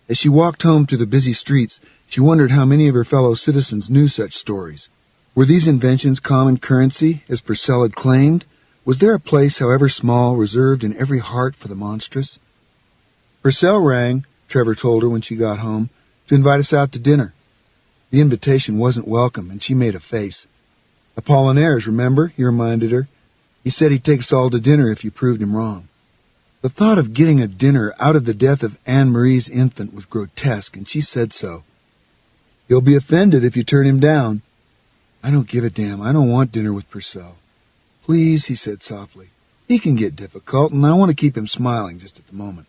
As she walked home through the busy streets, she wondered how many of her fellow citizens knew such stories. Were these inventions common currency, as Purcell had claimed? Was there a place, however small, reserved in every heart for the monstrous? Purcell rang, Trevor told her when she got home, to invite us out to dinner. The invitation wasn't welcome, and she made a face. Apollinaires, remember? He reminded her. He said he'd take us all to dinner if you proved him wrong. The thought of getting a dinner out of the death of Anne-Marie's infant was grotesque, and she said so. He'll be offended if you turn him down. I don't give a damn. I don't want dinner with Purcell. Please, he said softly. He can get difficult, and I want to keep him smiling just at the moment.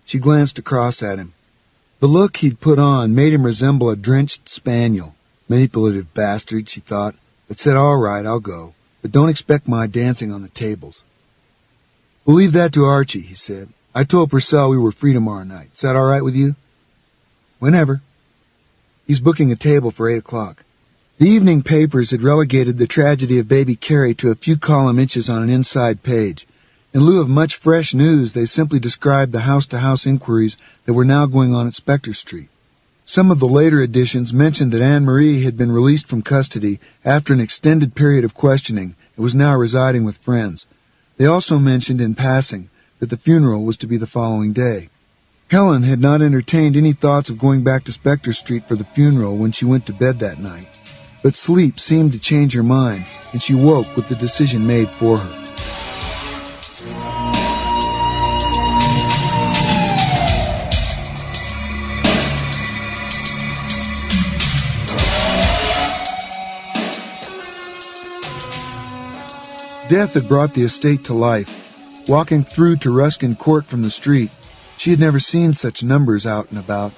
She glanced across at him. The look he'd put on made him resemble a drenched spaniel. Manipulative bastard, she thought, but said, all right, I'll go, but don't expect my dancing on the tables. We'll leave that to Archie, he said. I told Purcell we were free tomorrow night. Is that all right with you? Whenever. He's booking a table for 8 o'clock. The evening papers had relegated the tragedy of baby Carrie to a few column inches on an inside page. In lieu of much fresh news, they simply described the house-to-house inquiries that were now going on at Spectre Street. Some of the later editions mentioned that Anne-Marie had been released from custody after an extended period of questioning and was now residing with friends. They also mentioned in passing that the funeral was to be the following day. Helen had not entertained any thoughts of going back to Spectre Street for the funeral when she went to bed that night, but sleep seemed to change her mind, and she woke with the decision made for her. Death had brought the estate to life. Walking through to Ruskin Court from the street, she had never seen such numbers out and about.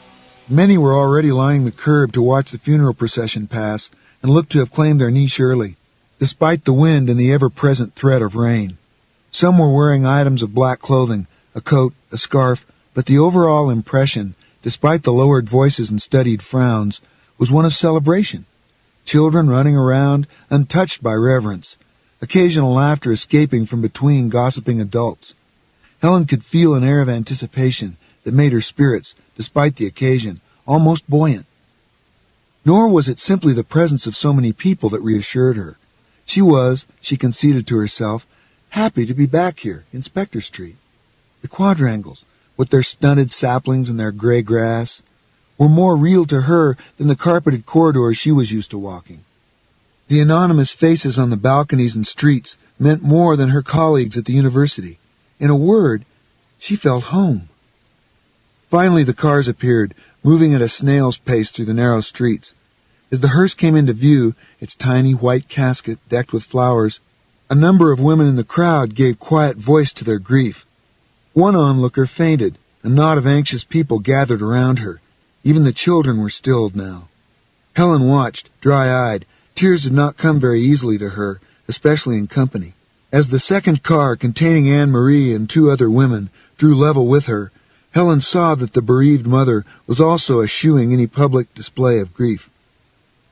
Many were already lining the curb to watch the funeral procession pass and looked to have claimed their niche early, despite the wind and the ever-present threat of rain. Some were wearing items of black clothing, a coat, a scarf, but the overall impression, despite the lowered voices and studied frowns, was one of celebration. Children running around, untouched by reverence. Occasional laughter escaping from between gossiping adults. Helen could feel an air of anticipation that made her spirits, despite the occasion, almost buoyant. Nor was it simply the presence of so many people that reassured her. She was, she conceded to herself, happy to be back here in Spectre Street. The quadrangles, with their stunted saplings and their gray grass, were more real to her than the carpeted corridors she was used to walking. The anonymous faces on the balconies and streets meant more than her colleagues at the university. In a word, she felt home. Finally the cars appeared, moving at a snail's pace through the narrow streets. As the hearse came into view, its tiny white casket decked with flowers, a number of women in the crowd gave quiet voice to their grief. One onlooker fainted. A knot of anxious people gathered around her. Even the children were stilled now. Helen watched, dry-eyed. Tears did not come very easily to her, especially in company. As the second car, containing Anne-Marie and 2 other women, drew level with her, Helen saw that the bereaved mother was also eschewing any public display of grief.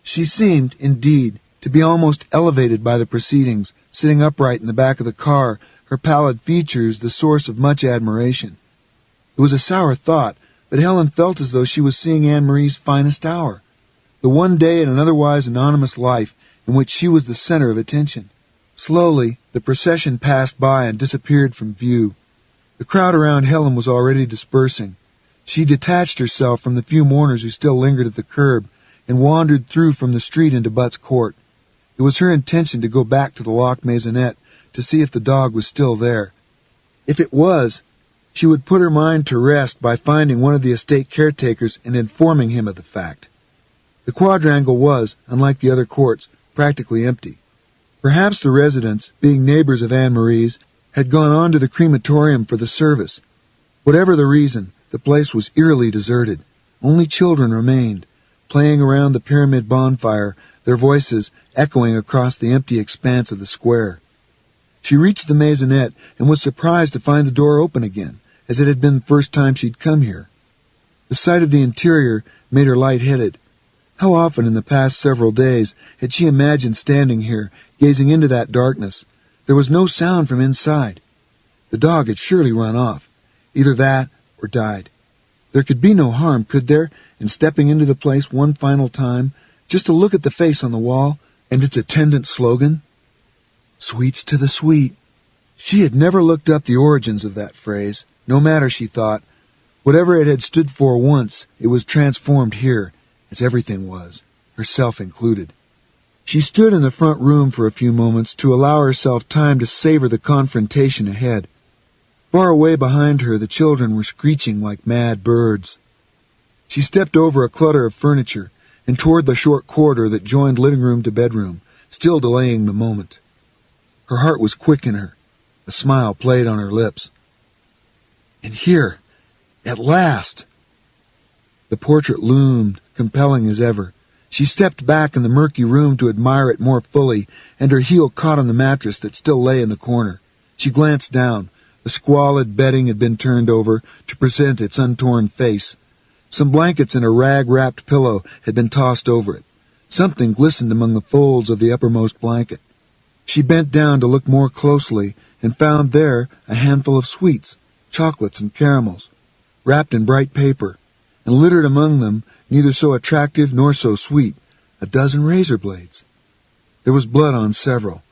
She seemed, indeed, to be almost elevated by the proceedings, sitting upright in the back of the car, her pallid features the source of much admiration. It was a sour thought, but Helen felt as though she was seeing Anne-Marie's finest hour, the one day in an otherwise anonymous life in which she was the center of attention. Slowly, the procession passed by and disappeared from view. The crowd around Helen was already dispersing. She detached herself from the few mourners who still lingered at the curb and wandered through from the street into Butt's court. It was her intention to go back to the locked maisonette to see if the dog was still there. If it was, she would put her mind to rest by finding one of the estate caretakers and informing him of the fact. The quadrangle was, unlike the other courts, practically empty. Perhaps the residents, being neighbors of Anne-Marie's, had gone on to the crematorium for the service. Whatever the reason, the place was eerily deserted. Only children remained, playing around the pyramid bonfire, their voices echoing across the empty expanse of the square. She reached the maisonette and was surprised to find the door open again, as it had been the first time she'd come here. The sight of the interior made her light-headed. How often in the past several days had she imagined standing here, gazing into that darkness? There was no sound from inside. The dog had surely run off, either that or died. There could be no harm, could there, in stepping into the place one final time, just to look at the face on the wall and its attendant slogan? Sweets to the sweet. She had never looked up the origins of that phrase. No matter, she thought. Whatever it had stood for once, it was transformed here, as everything was, herself included. She stood in the front room for a few moments to allow herself time to savor the confrontation ahead. Far away behind her, the children were screeching like mad birds. She stepped over a clutter of furniture and toward the short corridor that joined living room to bedroom, still delaying the moment. Her heart was quick in her. A smile played on her lips. And here, at last! The portrait loomed, compelling as ever. She stepped back in the murky room to admire it more fully, and her heel caught on the mattress that still lay in the corner. She glanced down. The squalid bedding had been turned over to present its untorn face. Some blankets and a rag-wrapped pillow had been tossed over it. Something glistened among the folds of the uppermost blanket. She bent down to look more closely and found there a handful of sweets, chocolates and caramels, wrapped in bright paper, and littered among them, neither so attractive nor so sweet, a dozen razor blades. There was blood on several.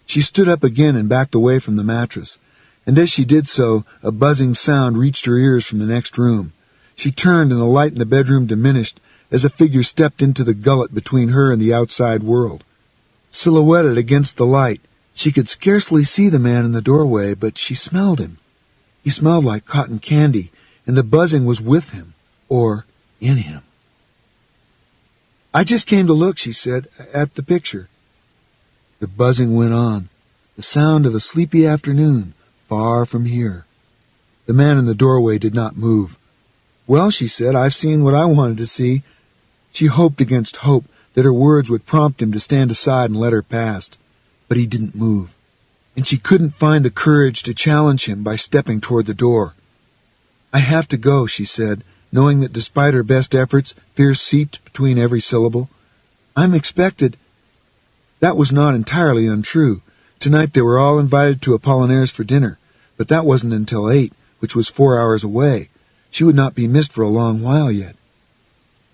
She stood up again and backed away from the mattress, and as she did so, a buzzing sound reached her ears from the next room. She turned and the light in the bedroom diminished as a figure stepped into the gullet between her and the outside world. Silhouetted against the light, she could scarcely see the man in the doorway, but she smelled him. He smelled like cotton candy, and the buzzing was with him, or in him. "I just came to look," she said, "at the picture." The buzzing went on, the sound of a sleepy afternoon, far from here. The man in the doorway did not move. "Well," she said, "I've seen what I wanted to see." She hoped against hope that her words would prompt him to stand aside and let her pass. But he didn't move, and she couldn't find the courage to challenge him by stepping toward the door. "I have to go," she said, knowing that despite her best efforts, fear seeped between every syllable. "I'm expected." That was not entirely untrue. Tonight they were all invited to Apollinaire's for dinner, but that wasn't until 8, which was 4 hours away. She would not be missed for a long while yet.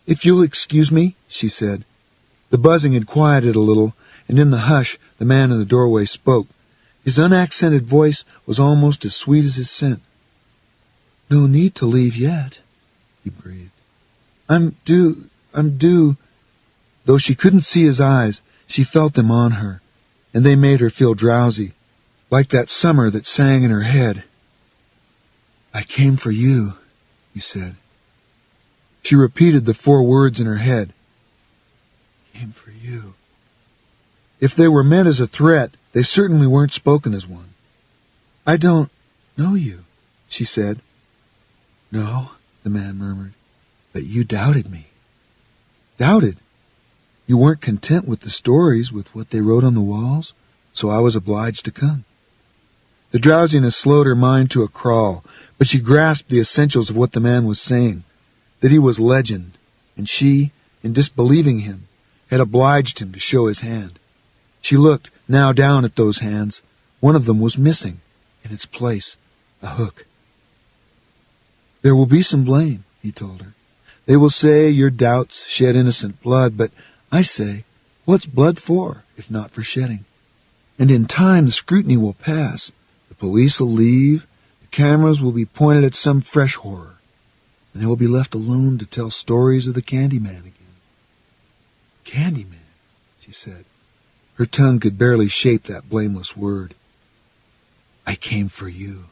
"If you'll excuse me," she said. The buzzing had quieted a little, and in the hush the man in the doorway spoke. His unaccented voice was almost as sweet as his scent. "No need to leave yet," he breathed. I'm due. Though she couldn't see his eyes, she felt them on her, and they made her feel drowsy, like that summer that sang in her head. "I came for you," he said. She repeated the 4 words in her head. Came for you. If they were meant as a threat, they certainly weren't spoken as one. I don't know you, she said. No, the man murmured, but you doubted me. Doubted? You weren't content with the stories, with what they wrote on the walls, so I was obliged to come. The drowsiness slowed her mind to a crawl, but she grasped the essentials of what the man was saying, that he was legend, and she, in disbelieving him, had obliged him to show his hand. She looked now down at those hands. One of them was missing, in its place, a hook. There will be some blame, he told her. They will say your doubts shed innocent blood, but I say, what's blood for, if not for shedding? And in time the scrutiny will pass. The police will leave. The cameras will be pointed at some fresh horror. And they will be left alone to tell stories of the Candyman again. Candyman, she said. Her tongue could barely shape that blameless word. I came for you.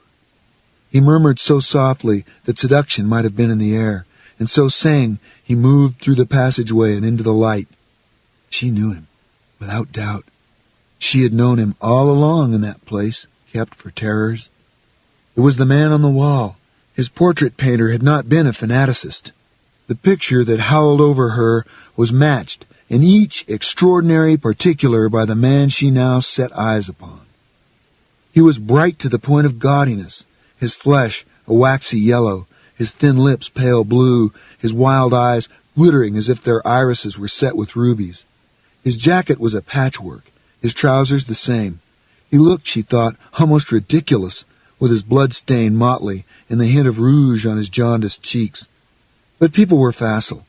He murmured so softly that seduction might have been in the air, and so saying, he moved through the passageway and into the light. She knew him, without doubt. She had known him all along in that place, kept for terrors. It was the man on the wall. His portrait painter had not been a fanaticist. The picture that howled over her was matched in each extraordinary particular by the man she now set eyes upon. He was bright to the point of gaudiness, his flesh a waxy yellow, his thin lips pale blue, his wild eyes glittering as if their irises were set with rubies. His jacket was a patchwork, his trousers the same. He looked, she thought, almost ridiculous, with his blood-stained motley and the hint of rouge on his jaundiced cheeks. But people were facile.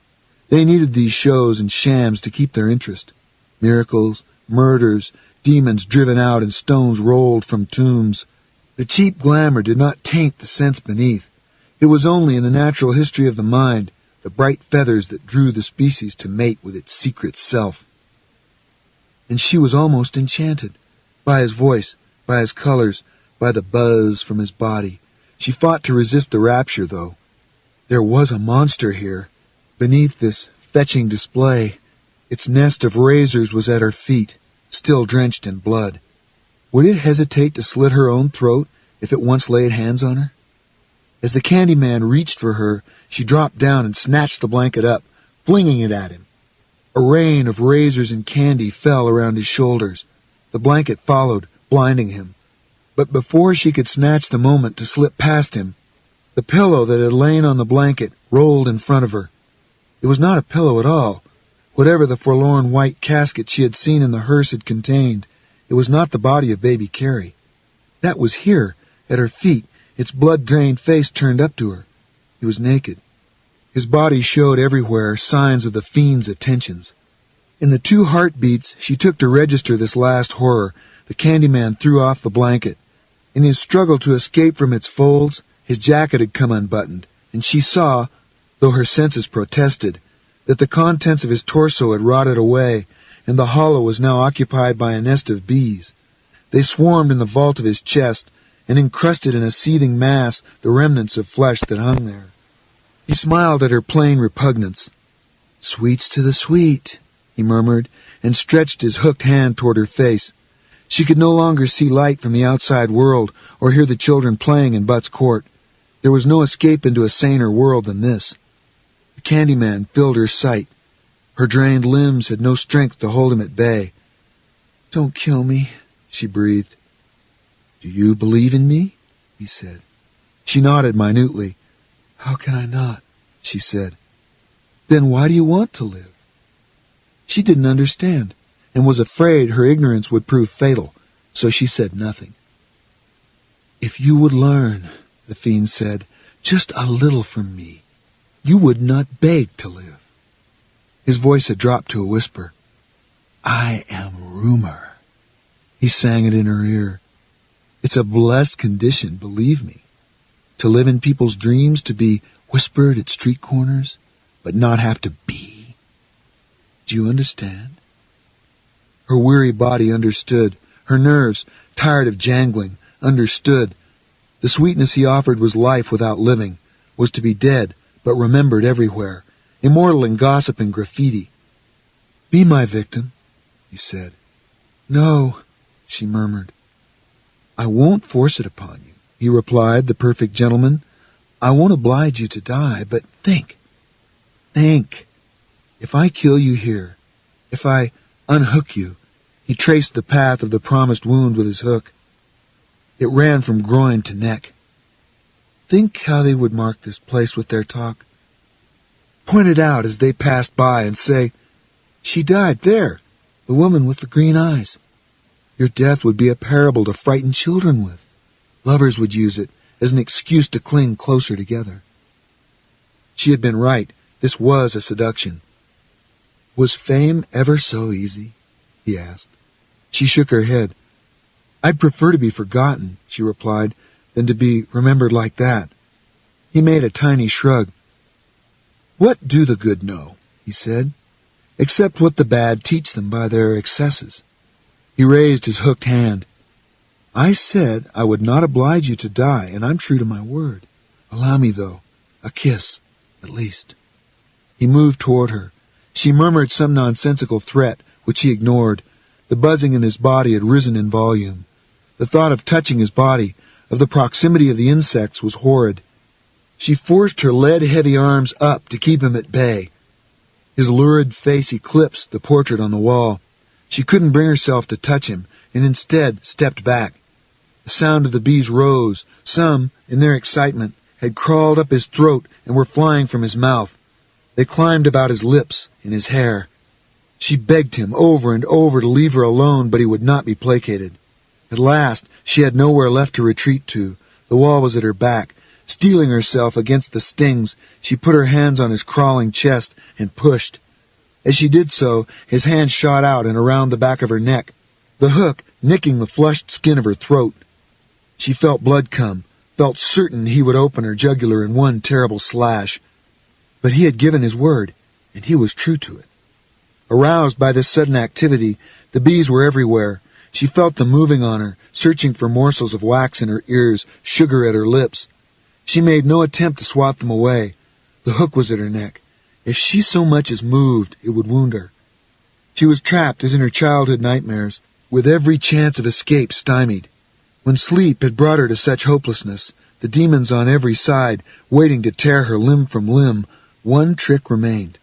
They needed these shows and shams to keep their interest. Miracles, murders, demons driven out and stones rolled from tombs. The cheap glamour did not taint the sense beneath. It was only in the natural history of the mind, the bright feathers that drew the species to mate with its secret self. And she was almost enchanted, by his voice, by his colors, by the buzz from his body. She fought to resist the rapture, though. There was a monster here, beneath this fetching display. Its nest of razors was at her feet, still drenched in blood. Would it hesitate to slit her own throat if it once laid hands on her? As the Candyman reached for her, she dropped down and snatched the blanket up, flinging it at him. A rain of razors and candy fell around his shoulders. The blanket followed, blinding him. But before she could snatch the moment to slip past him, the pillow that had lain on the blanket rolled in front of her. It was not a pillow at all. Whatever the forlorn white casket she had seen in the hearse had contained, it was not the body of baby Carrie. That was here, at her feet, its blood-drained face turned up to her. He was naked. His body showed everywhere signs of the fiend's attentions. In the 2 heartbeats she took to register this last horror, the Candyman threw off the blanket. In his struggle to escape from its folds, his jacket had come unbuttoned, and she saw, though her senses protested, that the contents of his torso had rotted away, and the hollow was now occupied by a nest of bees. They swarmed in the vault of his chest, and encrusted in a seething mass the remnants of flesh that hung there. He smiled at her plain repugnance. "Sweets to the sweet," he murmured, and stretched his hooked hand toward her face. She could no longer see light from the outside world, or hear the children playing in Butt's court. There was no escape into a saner world than this. The Candyman filled her sight. Her drained limbs had no strength to hold him at bay. "Don't kill me," she breathed. "Do you believe in me?" he said. She nodded minutely. "How can I not?" she said. "Then why do you want to live?" She didn't understand, and was afraid her ignorance would prove fatal, so she said nothing. "If you would learn," the fiend said, "just a little from me, you would not beg to live." His voice had dropped to a whisper. "I am rumor." He sang it in her ear. "It's a blessed condition, believe me. To live in people's dreams, to be whispered at street corners, but not have to be. Do you understand?" Her weary body understood. Her nerves, tired of jangling, understood. The sweetness he offered was life without living, was to be dead, but remembered everywhere, immortal in gossip and graffiti. "Be my victim," he said. "No," she murmured. "I won't force it upon you," he replied, the perfect gentleman. "I won't oblige you to die, but think. Think. If I kill you here, if I unhook you," he traced the path of the promised wound with his hook. It ran from groin to neck. "Think how they would mark this place with their talk. Point it out as they passed by and say, 'She died there, the woman with the green eyes.' Your death would be a parable to frighten children with. Lovers would use it as an excuse to cling closer together." She had been right. This was a seduction. "Was fame ever so easy?" he asked. She shook her head. "I'd prefer to be forgotten," she replied, "than to be remembered like that." He made a tiny shrug. "What do the good know?" he said, "except what the bad teach them by their excesses." He raised his hooked hand. "I said I would not oblige you to die, and I'm true to my word. Allow me, though, a kiss, at least." He moved toward her. She murmured some nonsensical threat, which he ignored. The buzzing in his body had risen in volume. The thought of touching his body, of the proximity of the insects, was horrid. She forced her lead-heavy arms up to keep him at bay. His lurid face eclipsed the portrait on the wall. She couldn't bring herself to touch him, and instead stepped back. The sound of the bees rose. Some, in their excitement, had crawled up his throat and were flying from his mouth. They climbed about his lips and his hair. She begged him over and over to leave her alone, but he would not be placated. At last, she had nowhere left to retreat to. The wall was at her back. Steeling herself against the stings, she put her hands on his crawling chest and pushed. As she did so, his hand shot out and around the back of her neck, the hook nicking the flushed skin of her throat. She felt blood come, felt certain he would open her jugular in one terrible slash. But he had given his word, and he was true to it. Aroused by this sudden activity, the bees were everywhere. She felt them moving on her, searching for morsels of wax in her ears, sugar at her lips. She made no attempt to swat them away. The hook was at her neck. If she so much as moved, it would wound her. She was trapped as in her childhood nightmares, with every chance of escape stymied. When sleep had brought her to such hopelessness, the demons on every side, waiting to tear her limb from limb, one trick remained: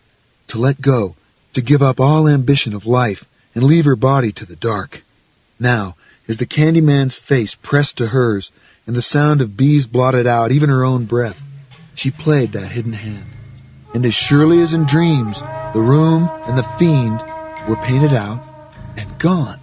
to let go, to give up all ambition of life, and leave her body to the dark. Now, as the Candyman's face pressed to hers, and the sound of bees blotted out even her own breath, she played that hidden hand. And as surely as in dreams, the room and the fiend were painted out and gone.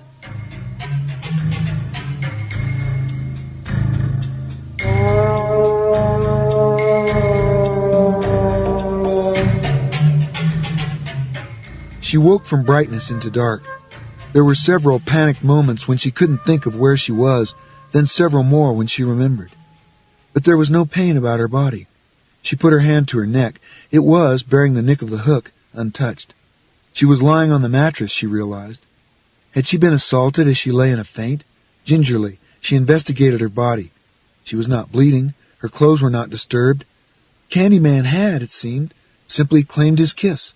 She woke from brightness into dark. There were several panicked moments when she couldn't think of where she was, then several more when she remembered. But there was no pain about her body. She put her hand to her neck. It was, bearing the nick of the hook, untouched. She was lying on the mattress, she realized. Had she been assaulted as she lay in a faint? Gingerly, she investigated her body. She was not bleeding. Her clothes were not disturbed. Candyman had, it seemed, simply claimed his kiss.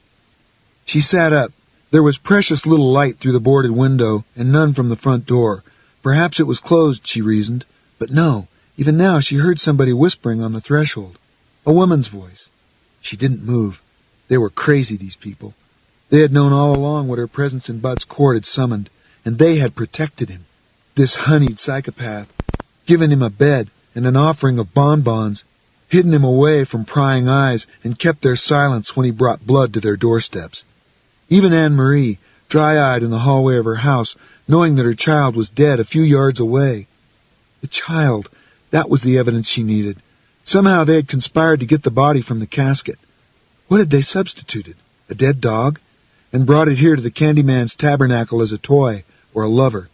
She sat up. There was precious little light through the boarded window, and none from the front door. Perhaps it was closed, she reasoned. But no, even now she heard somebody whispering on the threshold. A woman's voice. She didn't move. They were crazy, these people. They had known all along what her presence in Bud's court had summoned, and they had protected him. This honeyed psychopath, given him a bed and an offering of bonbons, hidden him away from prying eyes, and kept their silence when he brought blood to their doorsteps. Even Anne-Marie, dry-eyed in the hallway of her house, knowing that her child was dead a few yards away. The child, that was the evidence she needed. Somehow they had conspired to get the body from the casket. What had they substituted? A dead dog? And brought it here to the Candyman's tabernacle as a toy or a lover.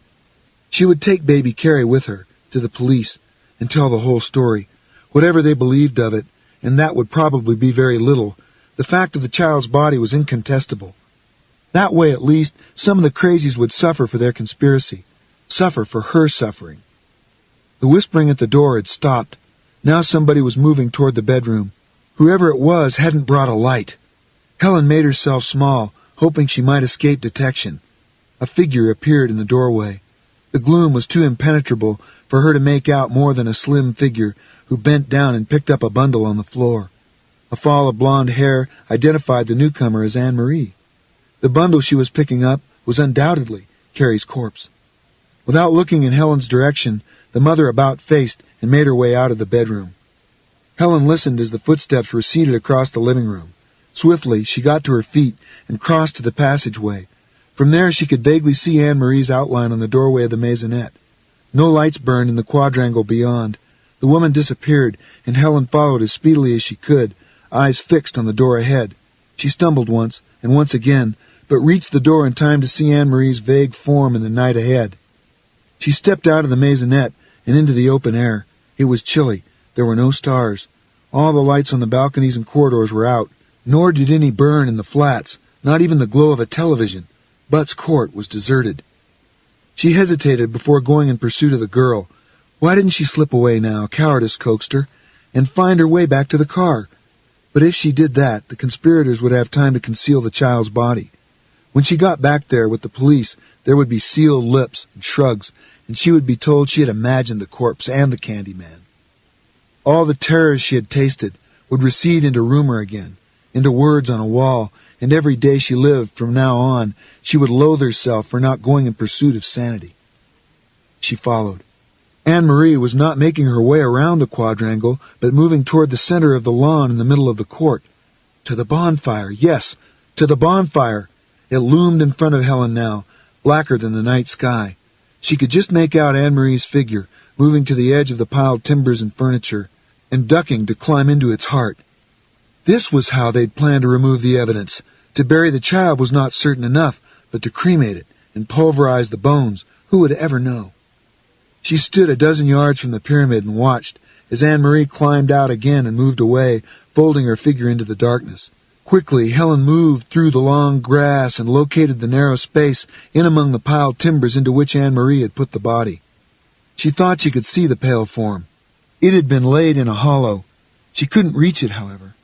She would take baby Carrie with her to the police and tell the whole story, whatever they believed of it, and that would probably be very little. The fact of the child's body was incontestable. That way, at least, some of the crazies would suffer for their conspiracy, suffer for her suffering. The whispering at the door had stopped. Now somebody was moving toward the bedroom. Whoever it was hadn't brought a light. Helen made herself small, hoping she might escape detection. A figure appeared in the doorway. The gloom was too impenetrable for her to make out more than a slim figure who bent down and picked up a bundle on the floor. A fall of blonde hair identified the newcomer as Anne-Marie. The bundle she was picking up was undoubtedly Carrie's corpse. Without looking in Helen's direction, the mother about-faced and made her way out of the bedroom. Helen listened as the footsteps receded across the living room. Swiftly, she got to her feet and crossed to the passageway. From there, she could vaguely see Anne-Marie's outline on the doorway of the maisonette. No lights burned in the quadrangle beyond. The woman disappeared, and Helen followed as speedily as she could, eyes fixed on the door ahead. She stumbled once, and once again, but reached the door in time to see Anne-Marie's vague form in the night ahead. She stepped out of the maisonette and into the open air. It was chilly. There were no stars. All the lights on the balconies and corridors were out, nor did any burn in the flats, not even the glow of a television. Butt's Court was deserted. She hesitated before going in pursuit of the girl. Why didn't she slip away now, cowardice coaxed her, and find her way back to the car? But if she did that, the conspirators would have time to conceal the child's body. When she got back there with the police, there would be sealed lips and shrugs, and she would be told she had imagined the corpse and the Candyman. All the terrors she had tasted would recede into rumor again, into words on a wall, and every day she lived from now on, she would loathe herself for not going in pursuit of sanity. She followed. Anne-Marie was not making her way around the quadrangle, but moving toward the center of the lawn in the middle of the court. To the bonfire, yes, to the bonfire. It loomed in front of Helen now, blacker than the night sky. She could just make out Anne-Marie's figure, moving to the edge of the piled timbers and furniture, and ducking to climb into its heart. This was how they'd planned to remove the evidence. To bury the child was not certain enough, but to cremate it and pulverize the bones, who would ever know? She stood a dozen yards from the pyramid and watched as Anne-Marie climbed out again and moved away, folding her figure into the darkness. Quickly, Helen moved through the long grass and located the narrow space in among the piled timbers into which Anne-Marie had put the body. She thought she could see the pale form. It had been laid in a hollow. She couldn't reach it, however.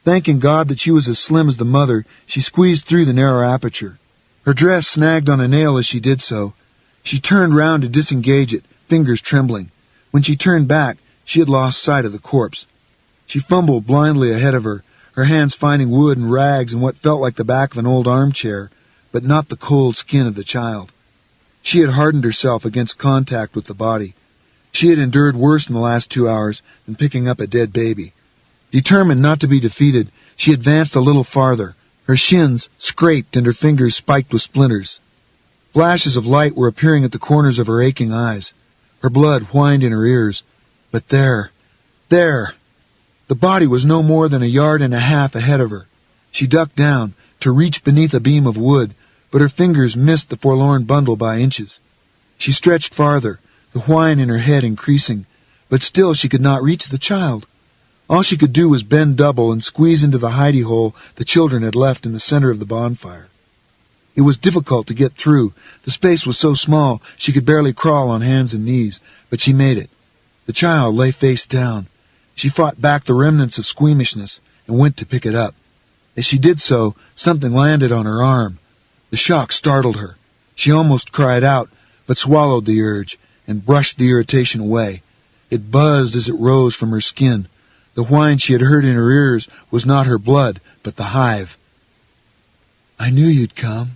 Thanking God that she was as slim as the mother, she squeezed through the narrow aperture. Her dress snagged on a nail as she did so. She turned round to disengage it, fingers trembling. When she turned back, she had lost sight of the corpse. She fumbled blindly ahead of her, her hands finding wood and rags in what felt like the back of an old armchair, but not the cold skin of the child. She had hardened herself against contact with the body. She had endured worse in the last 2 hours than picking up a dead baby. Determined not to be defeated, she advanced a little farther. Her shins scraped and her fingers spiked with splinters. Flashes of light were appearing at the corners of her aching eyes. Her blood whined in her ears. But there, the body was no more than 1.5 yards ahead of her. She ducked down to reach beneath a beam of wood, but her fingers missed the forlorn bundle by inches. She stretched farther, the whine in her head increasing, but still she could not reach the child. All she could do was bend double and squeeze into the hidey hole the children had left in the center of the bonfire. It was difficult to get through. The space was so small she could barely crawl on hands and knees, but she made it. The child lay face down. She fought back the remnants of squeamishness and went to pick it up. As she did so, something landed on her arm. The shock startled her. She almost cried out, but swallowed the urge and brushed the irritation away. It buzzed as it rose from her skin. The whine she had heard in her ears was not her blood, but the hive. "I knew you'd come,"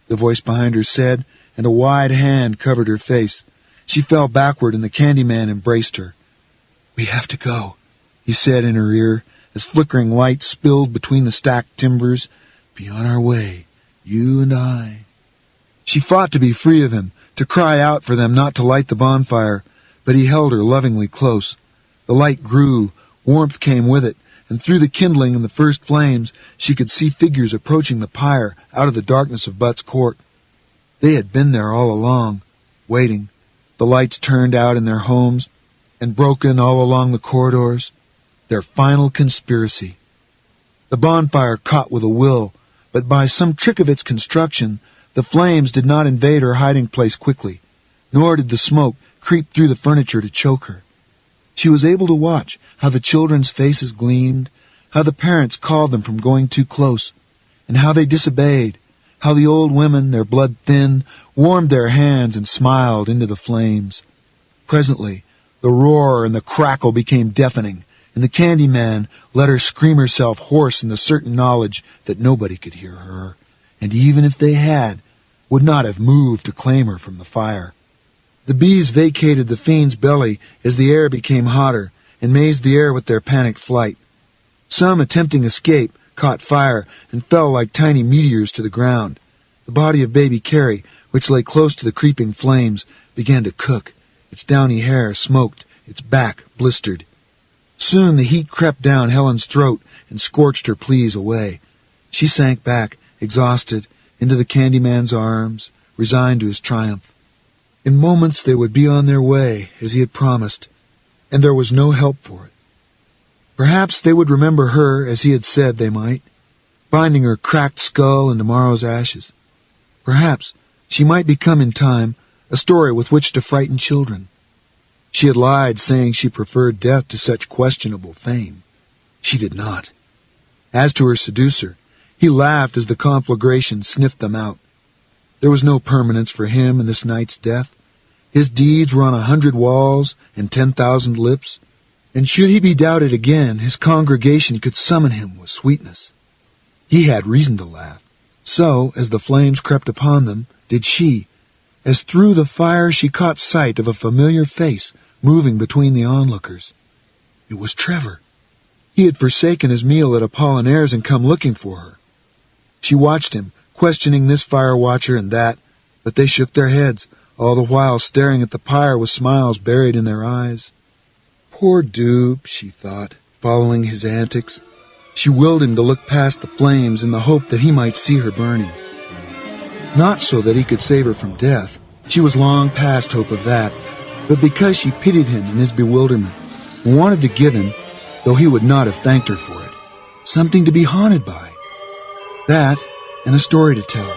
the voice behind her said, and a wide hand covered her face. She fell backward, and the Candyman embraced her. "We have to go," he said in her ear, as flickering light spilled between the stacked timbers. "Be on our way, you and I." She fought to be free of him, to cry out for them not to light the bonfire, but he held her lovingly close. The light grew, warmth came with it, and through the kindling and the first flames she could see figures approaching the pyre out of the darkness of Butt's Court. They had been there all along, waiting, the lights turned out in their homes and broken all along the corridors, their final conspiracy. The bonfire caught with a will, but by some trick of its construction, the flames did not invade her hiding place quickly, nor did the smoke creep through the furniture to choke her. She was able to watch how the children's faces gleamed, how the parents called them from going too close, and how they disobeyed, how the old women, their blood thin, warmed their hands and smiled into the flames. Presently, the roar and the crackle became deafening, and the candy man let her scream herself hoarse in the certain knowledge that nobody could hear her, and even if they had, would not have moved to claim her from the fire. The bees vacated the fiend's belly as the air became hotter, and mazed the air with their panicked flight. Some, attempting escape, caught fire and fell like tiny meteors to the ground. The body of baby Carrie, which lay close to the creeping flames, began to cook. Its downy hair smoked, its back blistered. Soon the heat crept down Helen's throat and scorched her pleas away. She sank back, exhausted, into the candy man's arms, resigned to his triumph. In moments they would be on their way, as he had promised, and there was no help for it. Perhaps they would remember her as he had said they might, binding her cracked skull in tomorrow's ashes. Perhaps she might become in time a story with which to frighten children. She had lied, saying she preferred death to such questionable fame. She did not. As to her seducer, he laughed as the conflagration sniffed them out. There was no permanence for him in this night's death. His deeds were on 100 walls and 10,000 lips, and should he be doubted again, his congregation could summon him with sweetness. He had reason to laugh. So, as the flames crept upon them, did she, as through the fire she caught sight of a familiar face moving between the onlookers. It was Trevor. He had forsaken his meal at Apollinaire's and come looking for her. She watched him, questioning this fire watcher and that, but they shook their heads, all the while staring at the pyre with smiles buried in their eyes. Poor dupe, she thought, following his antics. She willed him to look past the flames in the hope that he might see her burning. Not so that he could save her from death. She was long past hope of that, but because she pitied him in his bewilderment and wanted to give him, though he would not have thanked her for it, something to be haunted by. That and a story to tell.